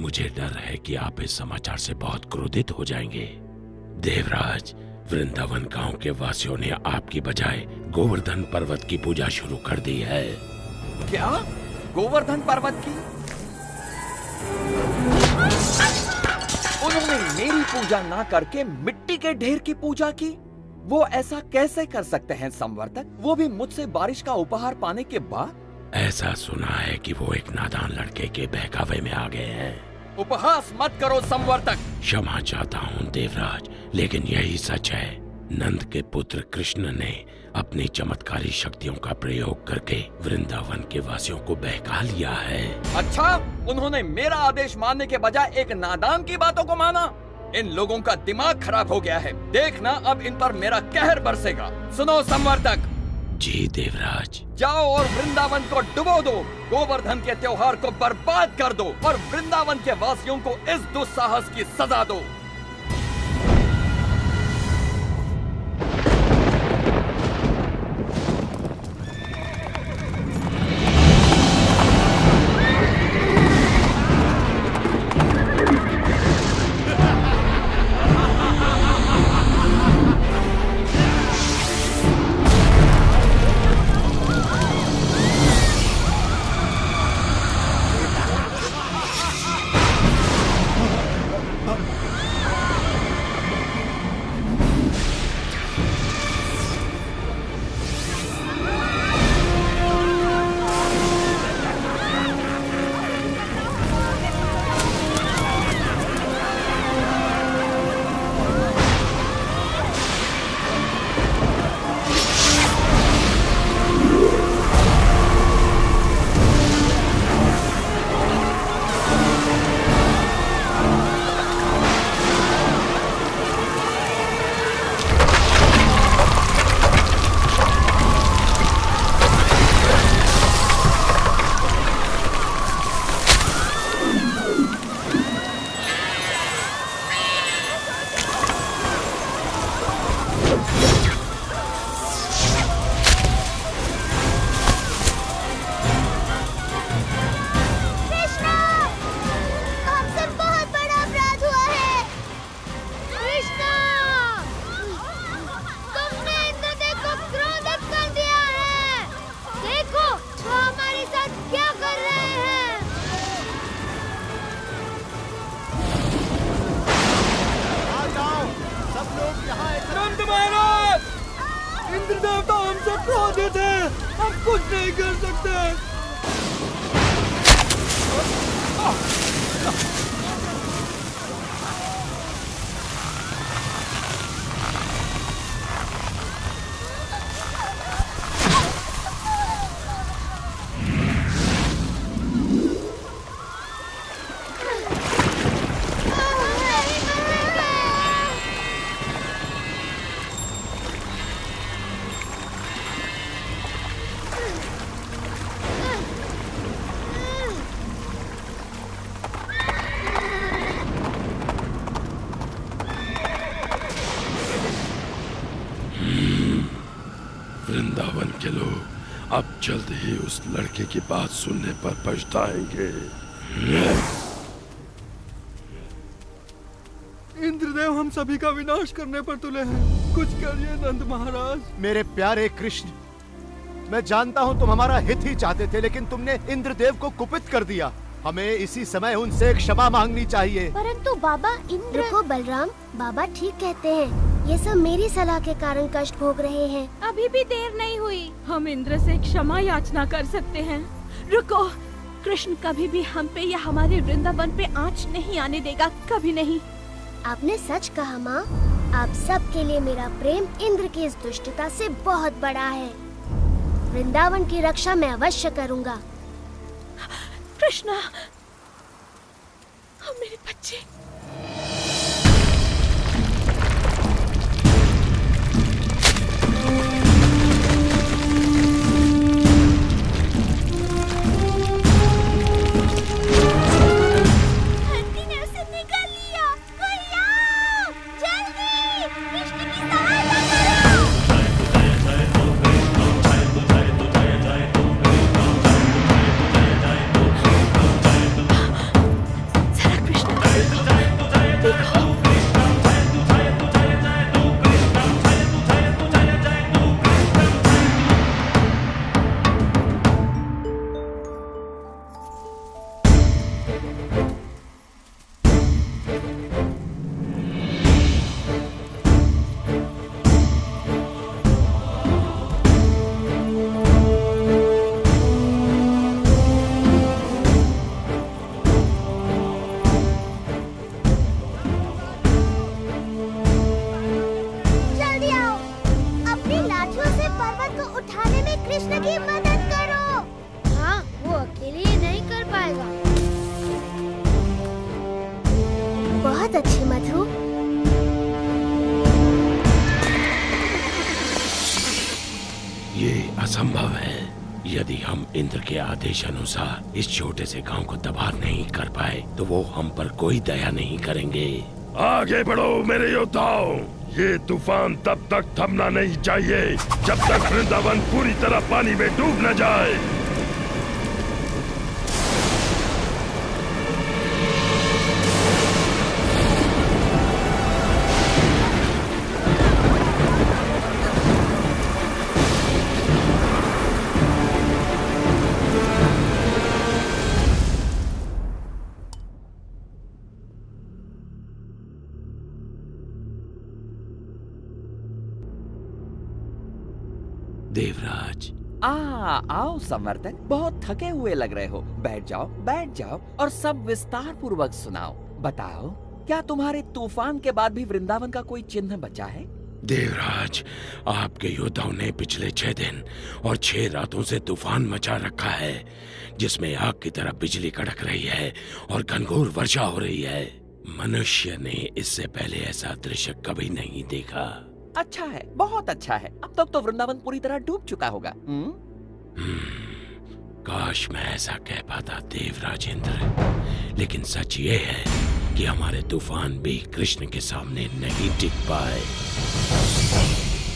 मुझे डर है कि आप इस समाचार से बहुत क्रोधित हो जाएंगे। देवराज, वृंदावन गांव के वासियों ने आपकी बजाय गोवर्धन पर्वत की पूजा शुरू कर दी है। क्या? गोवर्धन पर्वत की? उन्होंने मेरी पूजा ना करके मिट्टी के ढेर की पूजा की? वो ऐसा कैसे कर सकते हैं संवर्तक, वो भी मुझसे बारिश का उपहार पाने के बाद? ऐसा सुना है कि वो एक नादान लड़के के बहकावे में आ गए हैं। उपहास मत करो संवर्तक। क्षमा चाहता हूँ देवराज, लेकिन यही सच है। नंद के पुत्र कृष्ण ने अपनी चमत्कारी शक्तियों का प्रयोग करके वृंदावन के वासियों को बहका लिया है। अच्छा, उन्होंने मेरा आदेश मानने के बजाय एक नादान की बातों को माना। इन लोगों का दिमाग खराब हो गया है। देखना अब इन पर मेरा कहर बरसेगा। सुनो संवर्तक। जी देवराज। जाओ और वृंदावन को डुबो दो, गोवर्धन के त्योहार को बर्बाद कर दो और वृंदावन के वासियों को इस दुस्साहस की सजा दो। वृंदावन के लोग अब जल्द ही उस लड़के की बात सुनने पर पछताएंगे। इंद्रदेव हम सभी का विनाश करने पर तुले हैं, कुछ करिए नंद महाराज। मेरे प्यारे कृष्ण, मैं जानता हूँ तुम हमारा हित ही चाहते थे, लेकिन तुमने इंद्रदेव को कुपित कर दिया। हमें इसी समय उनसे क्षमा मांगनी चाहिए। परंतु बाबा इंद्र। रुको बलराम, बाबा ठीक कहते हैं। ये सब मेरी सलाह के कारण कष्ट भोग रहे हैं। अभी भी देर नहीं हुई, हम इंद्र से क्षमा याचना कर सकते हैं। रुको, कृष्ण कभी भी हम पे या हमारे वृंदावन पे आँच नहीं आने देगा, कभी नहीं। आपने सच कहा माँ। आप सब के लिए मेरा प्रेम इंद्र की इस दुष्टता से बहुत बड़ा है। वृंदावन की रक्षा मैं अवश्य करूँगा। कृष्णा, मेरे बच्चे। कृष्ण बहुत अच्छी मधु। ये असंभव है। यदि हम इंद्र के आदेश अनुसार इस छोटे से गांव को तबाह नहीं कर पाए तो वो हम पर कोई दया नहीं करेंगे। आगे बढ़ो मेरे योद्धाओं, ये तूफान तब तक थमना नहीं चाहिए जब तक वृंदावन पूरी तरह पानी में डूब न जाए। देवराज, आओ संवर्तक, बहुत थके हुए लग रहे हो। बैठ जाओ और सब विस्तार पूर्वक सुनाओ। बताओ, क्या तुम्हारे तूफान के बाद भी वृंदावन का कोई चिन्ह बचा है? देवराज, आपके योद्धाओं ने पिछले 6 दिन और 6 रातों से तूफान मचा रखा है, जिसमें आग की तरह बिजली कड़क रही है और घनघोर वर्षा हो रही है। मनुष्य ने इससे पहले ऐसा दृश्य कभी नहीं देखा। अच्छा है, बहुत अच्छा है। अब तक तो वृंदावन पूरी तरह डूब चुका होगा। काश मैं ऐसा कह पाता देवराज इंद्र, लेकिन सच ये है कि हमारे तूफान भी कृष्ण के सामने नहीं टिक पाए।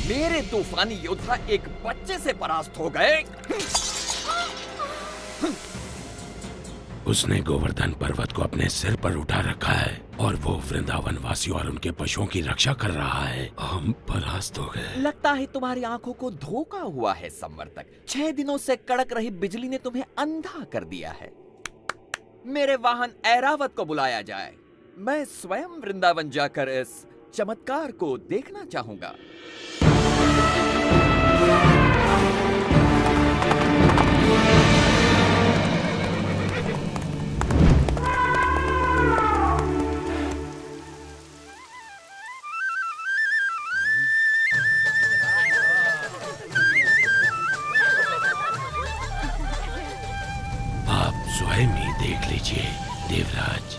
मेरे तूफानी योद्धा एक बच्चे से परास्त हो गए। उसने गोवर्धन पर्वत को अपने सिर पर उठा रखा है और वो वृंदावन वासियों और उनके पशुओं की रक्षा कर रहा है। हम परास्त हो गए। लगता है तुम्हारी आंखों को धोखा हुआ है संवर्तक। 6 दिनों से कड़क रही बिजली ने तुम्हें अंधा कर दिया है। मेरे वाहन ऐरावत को बुलाया जाए। मैं स्वयं वृंदावन जाकर इस चमत्कार को देखना चाहूंगा। स्वयं ही देख लीजिए देवराज।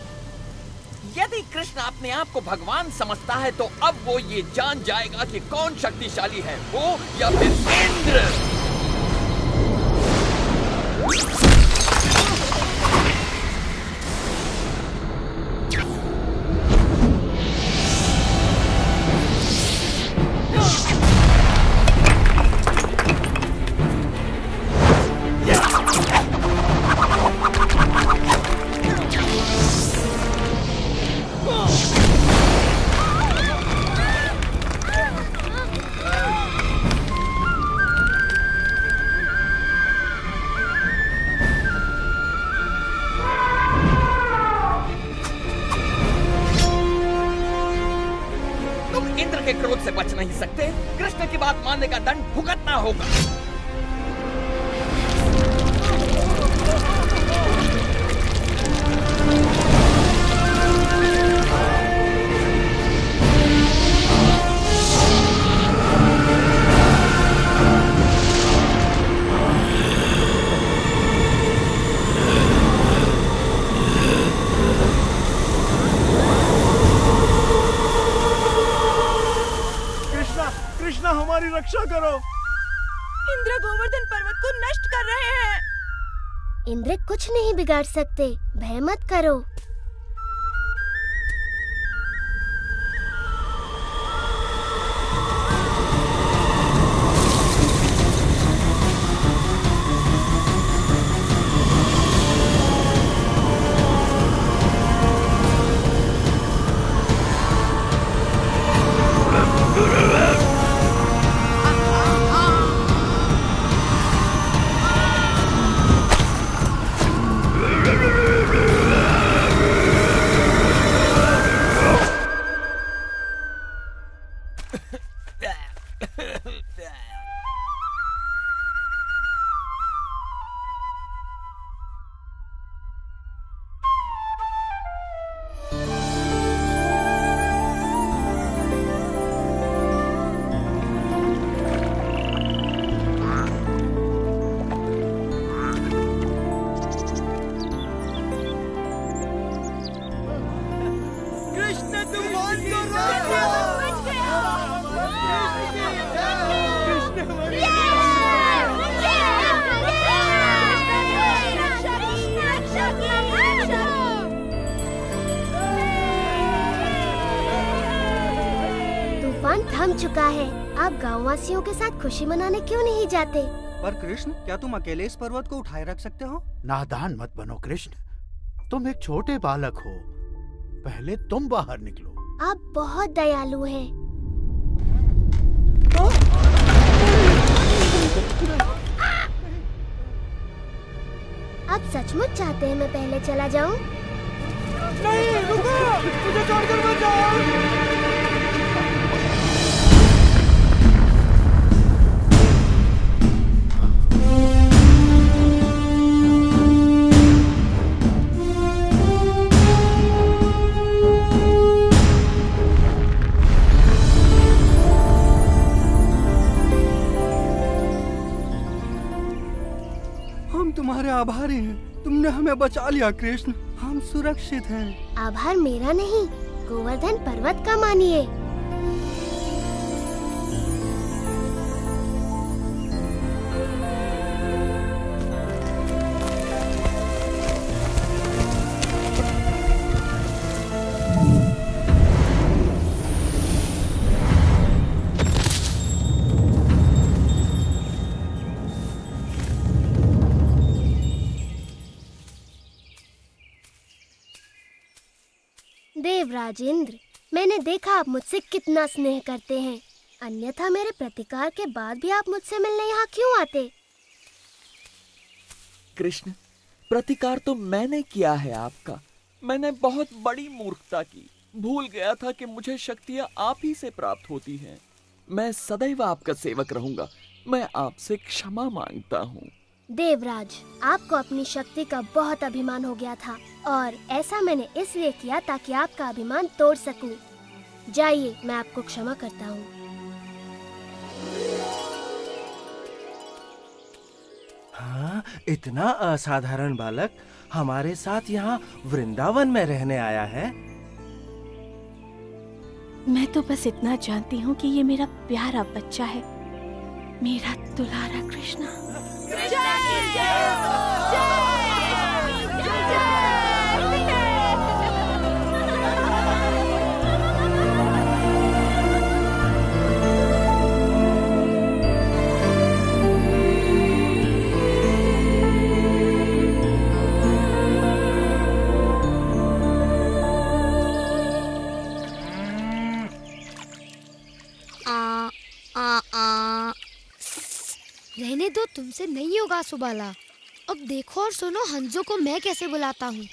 यदि कृष्ण अपने आप को भगवान समझता है तो अब वो ये जान जाएगा कि कौन शक्तिशाली है, वो या फिर इंद्र। के क्रोध से बच नहीं सकते। कृष्ण की बात मानने का दंड भुगतना होगा। हमारी रक्षा करो। इंद्र गोवर्धन पर्वत को नष्ट कर रहे हैं। इंद्र कुछ नहीं बिगाड़ सकते, भय मत करो। तूफान थम चुका है। आप गाँव वासियों के साथ खुशी मनाने क्यों नहीं जाते? पर कृष्ण, क्या तुम अकेले इस पर्वत को उठाए रख सकते हो? नादान मत बनो कृष्ण, तुम एक छोटे बालक हो। पहले तुम बाहर निकलो। आप बहुत दयालु हैं। आप सचमुच चाहते हैं मैं पहले चला जाऊं? नहीं, रुको! मुझे छोड़कर मत जाओ! तुम्हारे आभारी हैं। तुमने हमें बचा लिया कृष्ण, हम सुरक्षित हैं। आभार मेरा नहीं, गोवर्धन पर्वत का मानिए। देवराज इंद्र, मैंने देखा आप मुझसे कितना स्नेह करते हैं। अन्यथा मेरे प्रतिकार के बाद भी आप मुझसे मिलने यहाँ क्यों आते? कृष्ण, प्रतिकार तो मैंने किया है आपका। मैंने बहुत बड़ी मूर्खता की। भूल गया था कि मुझे शक्तियाँ आप ही से प्राप्त होती हैं। मैं सदैव आपका सेवक रहूंगा। मैं आपसे क्षमा मांगता हूँ। देवराज, आपको अपनी शक्ति का बहुत अभिमान हो गया था और ऐसा मैंने इसलिए किया ताकि आपका अभिमान तोड़ सकूं। जाइए, मैं आपको क्षमा करता हूँ। हाँ, इतना असाधारण बालक हमारे साथ यहाँ वृंदावन में रहने आया है। मैं तो बस इतना जानती हूँ कि ये मेरा प्यारा बच्चा है, मेरा दुलारा कृष्णा। रहने दो, तुमसे नहीं होगा सुबाला। अब देखो और सुनो हंसो को मैं कैसे बुलाता हूँ।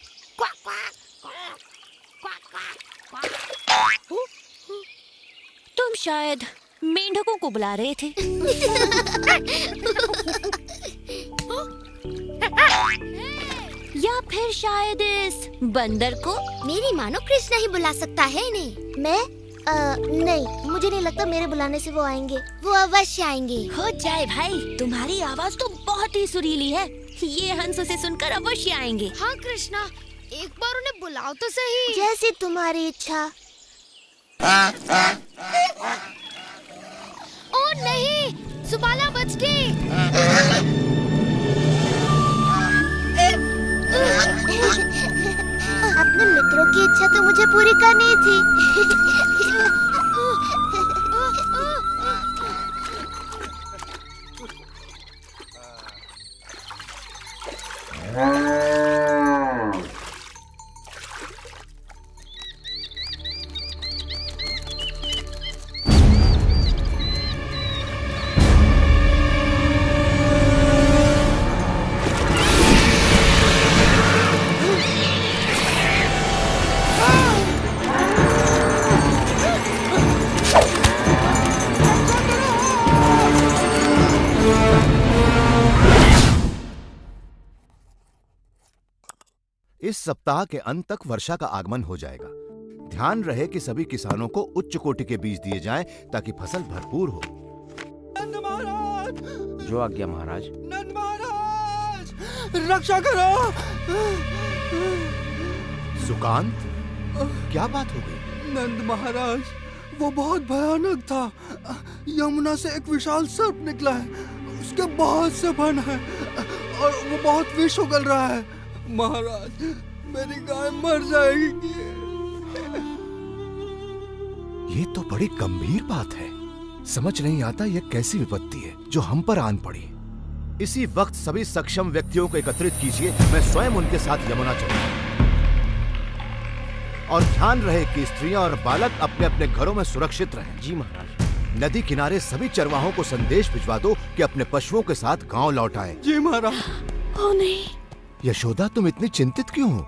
तुम शायद मेंढकों को बुला रहे थे। या फिर शायद इस बंदर को। मेरी मानो कृष्णा ही बुला सकता है इन्हें। मैं नहीं, मुझे नहीं लगता मेरे बुलाने से वो आएंगे। वो अवश्य आएंगे। हो जाए भाई, तुम्हारी आवाज तो बहुत ही सुरीली है। ये हंस उसे सुनकर अवश्य आएंगे। हाँ कृष्णा, एक बार उन्हें बुलाओ तो सही। जैसी तुम्हारी इच्छा। ओ नहीं, सुबाला बच गई। अपने मित्रों की इच्छा तो मुझे पूरी करनी थी। इस सप्ताह के अंत तक वर्षा का आगमन हो जाएगा। ध्यान रहे कि सभी किसानों को उच्च कोटि के बीज दिए जाएं ताकि फसल भरपूर हो। नंद महाराज! जो आज्ञा महाराज। नंद महाराज! रक्षा करो! सुकांत, क्या बात हो गई? नंद महाराज, वो बहुत भयानक था। यमुना से एक विशाल सर्प निकला है, उसके बहुत से फन है और वो बहुत विष उगल रहा है। महाराज, मेरी गाय मर जाएगी। ये तो बड़ी गंभीर बात है। समझ नहीं आता ये कैसी विपत्ति है जो हम पर आन पड़ी। इसी वक्त सभी सक्षम व्यक्तियों को एकत्रित कीजिए, मैं स्वयं उनके साथ यमुना चलूंगा। और ध्यान रहे कि स्त्रियां और बालक अपने अपने घरों में सुरक्षित रहें। जी महाराज। नदी किनारे सभी चरवाहों को संदेश भिजवा दो कि अपने पशुओं के साथ गांव लौट आएं। जी महाराज। ओ नहीं, यशोदा, तुम इतनी चिंतित क्यों हो?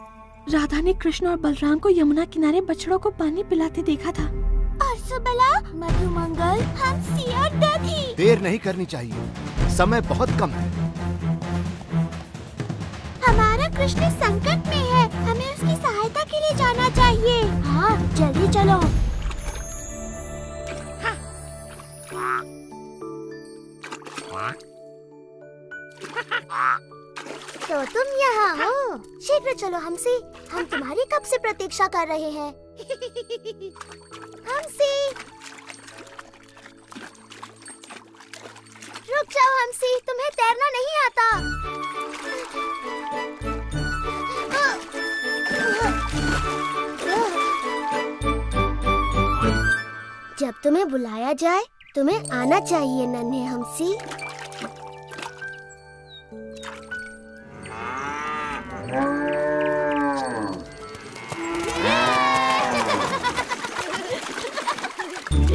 राधा ने कृष्ण और बलराम को यमुना किनारे बछड़ों को पानी पिलाते देखा था। और सुबला, मधुमंगल, हंसी और दधी। देर नहीं करनी चाहिए, समय बहुत कम है। हमारा कृष्ण संकट में है, हमें उसकी सहायता के लिए जाना चाहिए। हाँ, जल्दी चलो। तो तुम यहाँ हो? शीघ्र चलो हमसी, हम तुम्हारी कब से प्रतीक्षा कर रहे हैं। हमसी, रुक जाओ हमसी, तुम्हें तैरना नहीं आता। जब तुम्हें बुलाया जाए तुम्हें आना चाहिए नन्हे हमसी।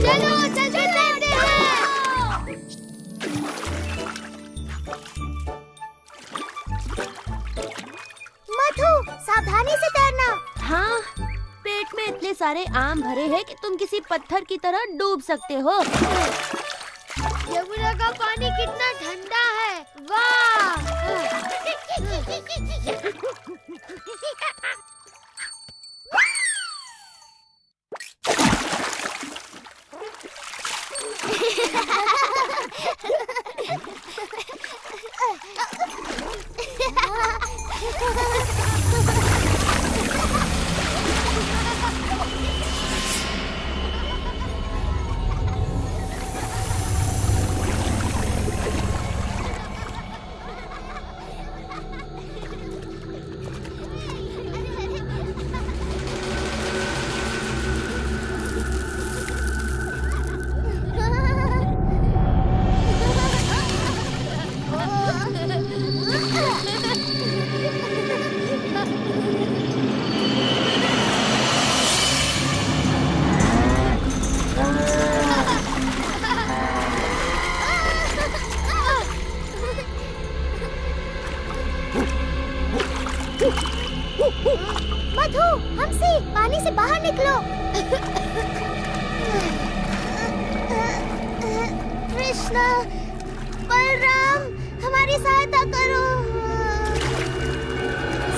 चलो जल्दी तैरते हैं। मधु, सावधानी से तैरना। हाँ, पेट में इतने सारे आम भरे हैं कि तुम किसी पत्थर की तरह डूब सकते हो। यमुना का पानी कितना ठंडा है, वाह! मधु, हमसी, पानी से बाहर निकलो। कृष्णा, बलराम, हमारी सहायता करो।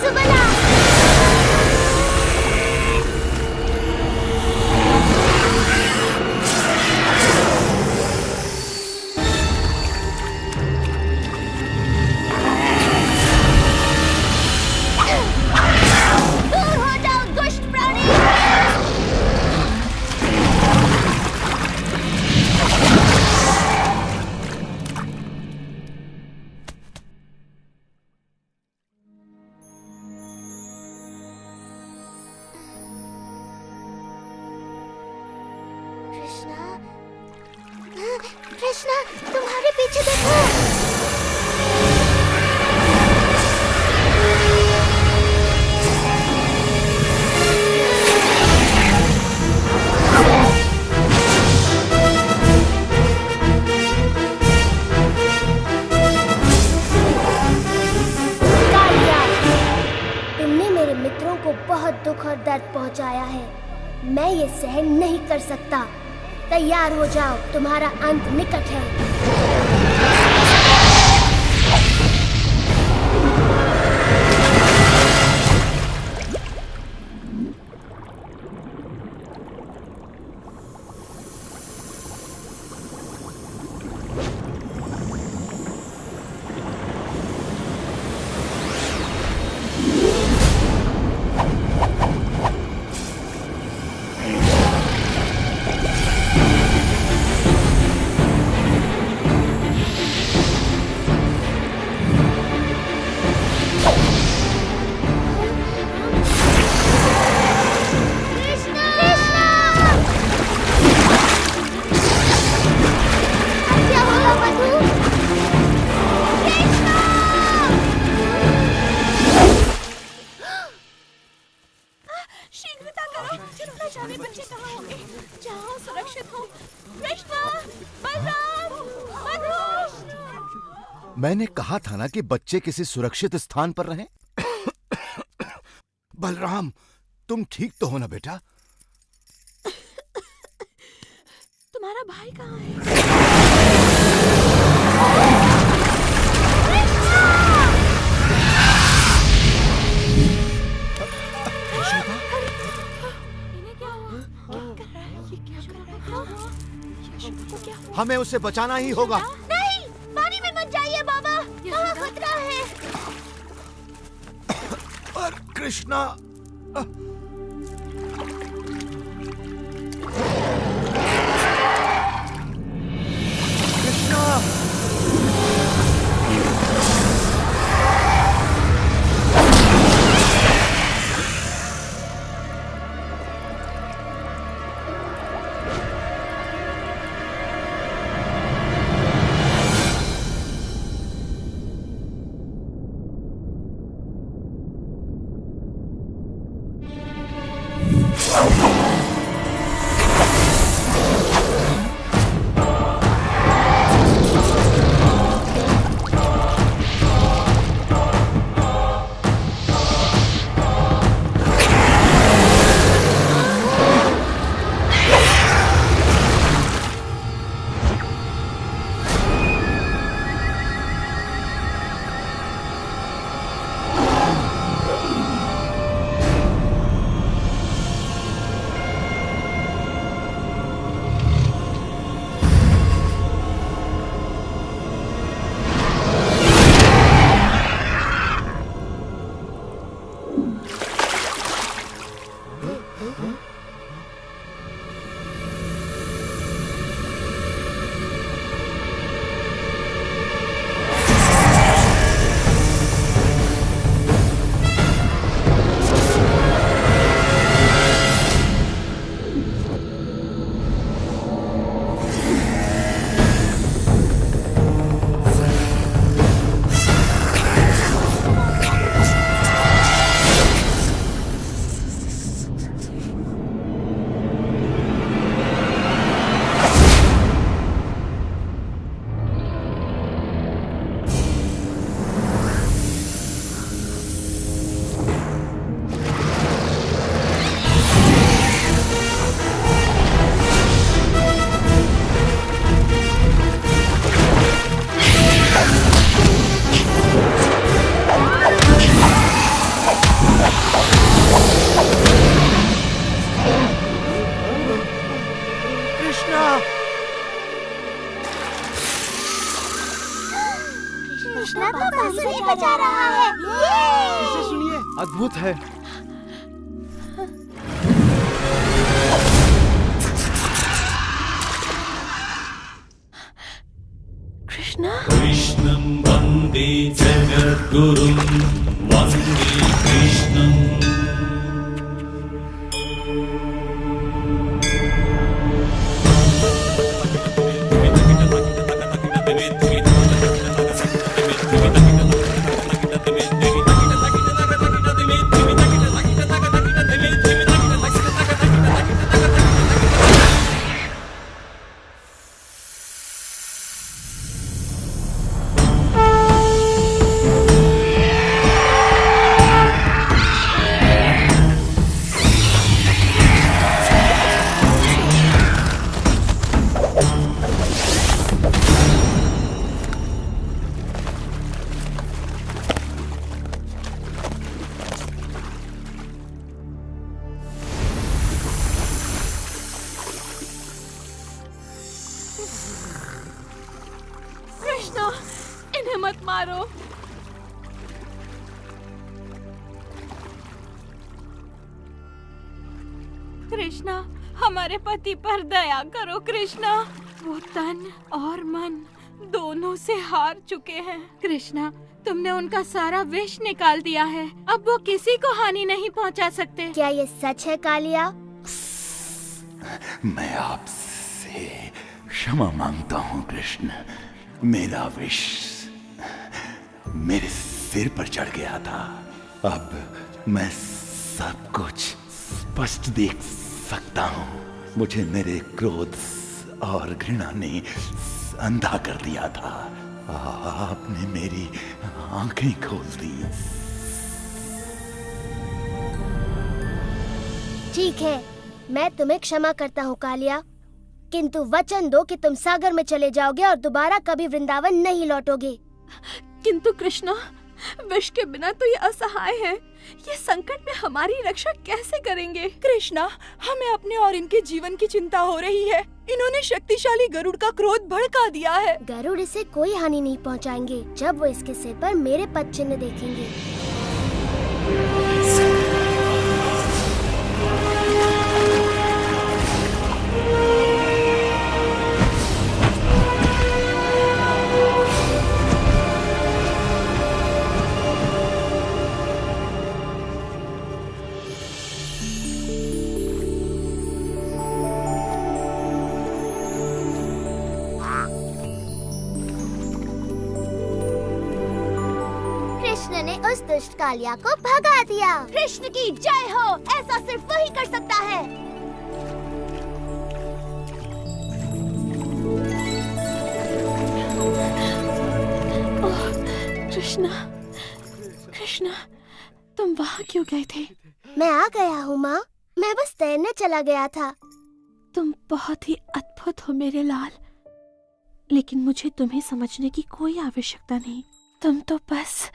सुबला। कृष्णा, तुम्हारे पीछे देखो। तुमने मेरे मित्रों को बहुत दुख और दर्द पहुंचाया है, मैं ये सहन नहीं कर सकता। तैयार हो जाओ, तुम्हारा अंत निकट है। बेचारे बच्चे कहाँ होंगे? जाओ, सुरक्षित हो। कृष्णा, बलराम, मधु। मैंने कहा था ना कि बच्चे किसी सुरक्षित स्थान पर रहें। बलराम, तुम ठीक तो हो ना बेटा? तुम्हारा भाई कहाँ है? हमें उसे बचाना ही होगा। नहीं, पानी में मत जाइए बाबा, वहाँ खतरा है। और कृष्णा, कृष्णा तो बांसुरी बजा रहा है। इसे सुनिए, अद्भुत है। कृष्णा, कृष्णं वन्दे जगद्गुरुं वन्दे कृष्णम्। कृष्णा, इन्हें मत मारो। कृष्णा, हमारे पति पर दया करो कृष्णा। वो तन और मन दोनों से हार चुके हैं। कृष्णा, तुमने उनका सारा विष निकाल दिया है। अब वो किसी को हानि नहीं पहुंचा सकते। क्या ये सच है कालिया? मैं आपसे क्षमा मांगता हूँ कृष्ण। मेरा विष मेरे सिर पर चढ़ गया था। अब मैं सब कुछ स्पष्ट देख सकता हूँ। मुझे मेरे क्रोध और घृणा ने अंधा कर दिया था। आपने मेरी आंखें खोल दी। ठीक है, मैं तुम्हें क्षमा करता हूँ कालिया, किंतु वचन दो कि तुम सागर में चले जाओगे और दोबारा कभी वृंदावन नहीं लौटोगे। किंतु कृष्णा, विष के बिना तो ये असहाय है। ये संकट में हमारी रक्षा कैसे करेंगे? कृष्णा, हमें अपने और इनके जीवन की चिंता हो रही है। इन्होंने शक्तिशाली गरुड़ का क्रोध भड़का दिया है। गरुड़ इसे कोई हानि नहीं पहुंचाएंगे जब वो इसके सिर पर मेरे पद चिन्ह देखेंगे। कृष्ण ने उस दुष्ट कालिया को भगा दिया। कृष्ण की जय हो, ऐसा सिर्फ वही कर सकता है। कृष्णा, कृष्णा, तुम वहाँ क्यों गए थे? मैं आ गया हूँ माँ, मैं बस तैरने चला गया था। तुम बहुत ही अद्भुत हो मेरे लाल, लेकिन मुझे तुम्हें समझने की कोई आवश्यकता नहीं। तुम तो बस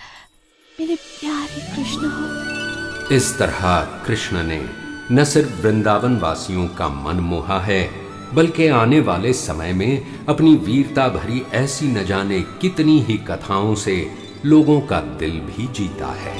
मेरे प्यारे कृष्ण हो। इस तरह कृष्ण ने न सिर्फ वृंदावन वासियों का मन मोहा है, बल्कि आने वाले समय में अपनी वीरता भरी ऐसी न जाने कितनी ही कथाओं से लोगों का दिल भी जीता है।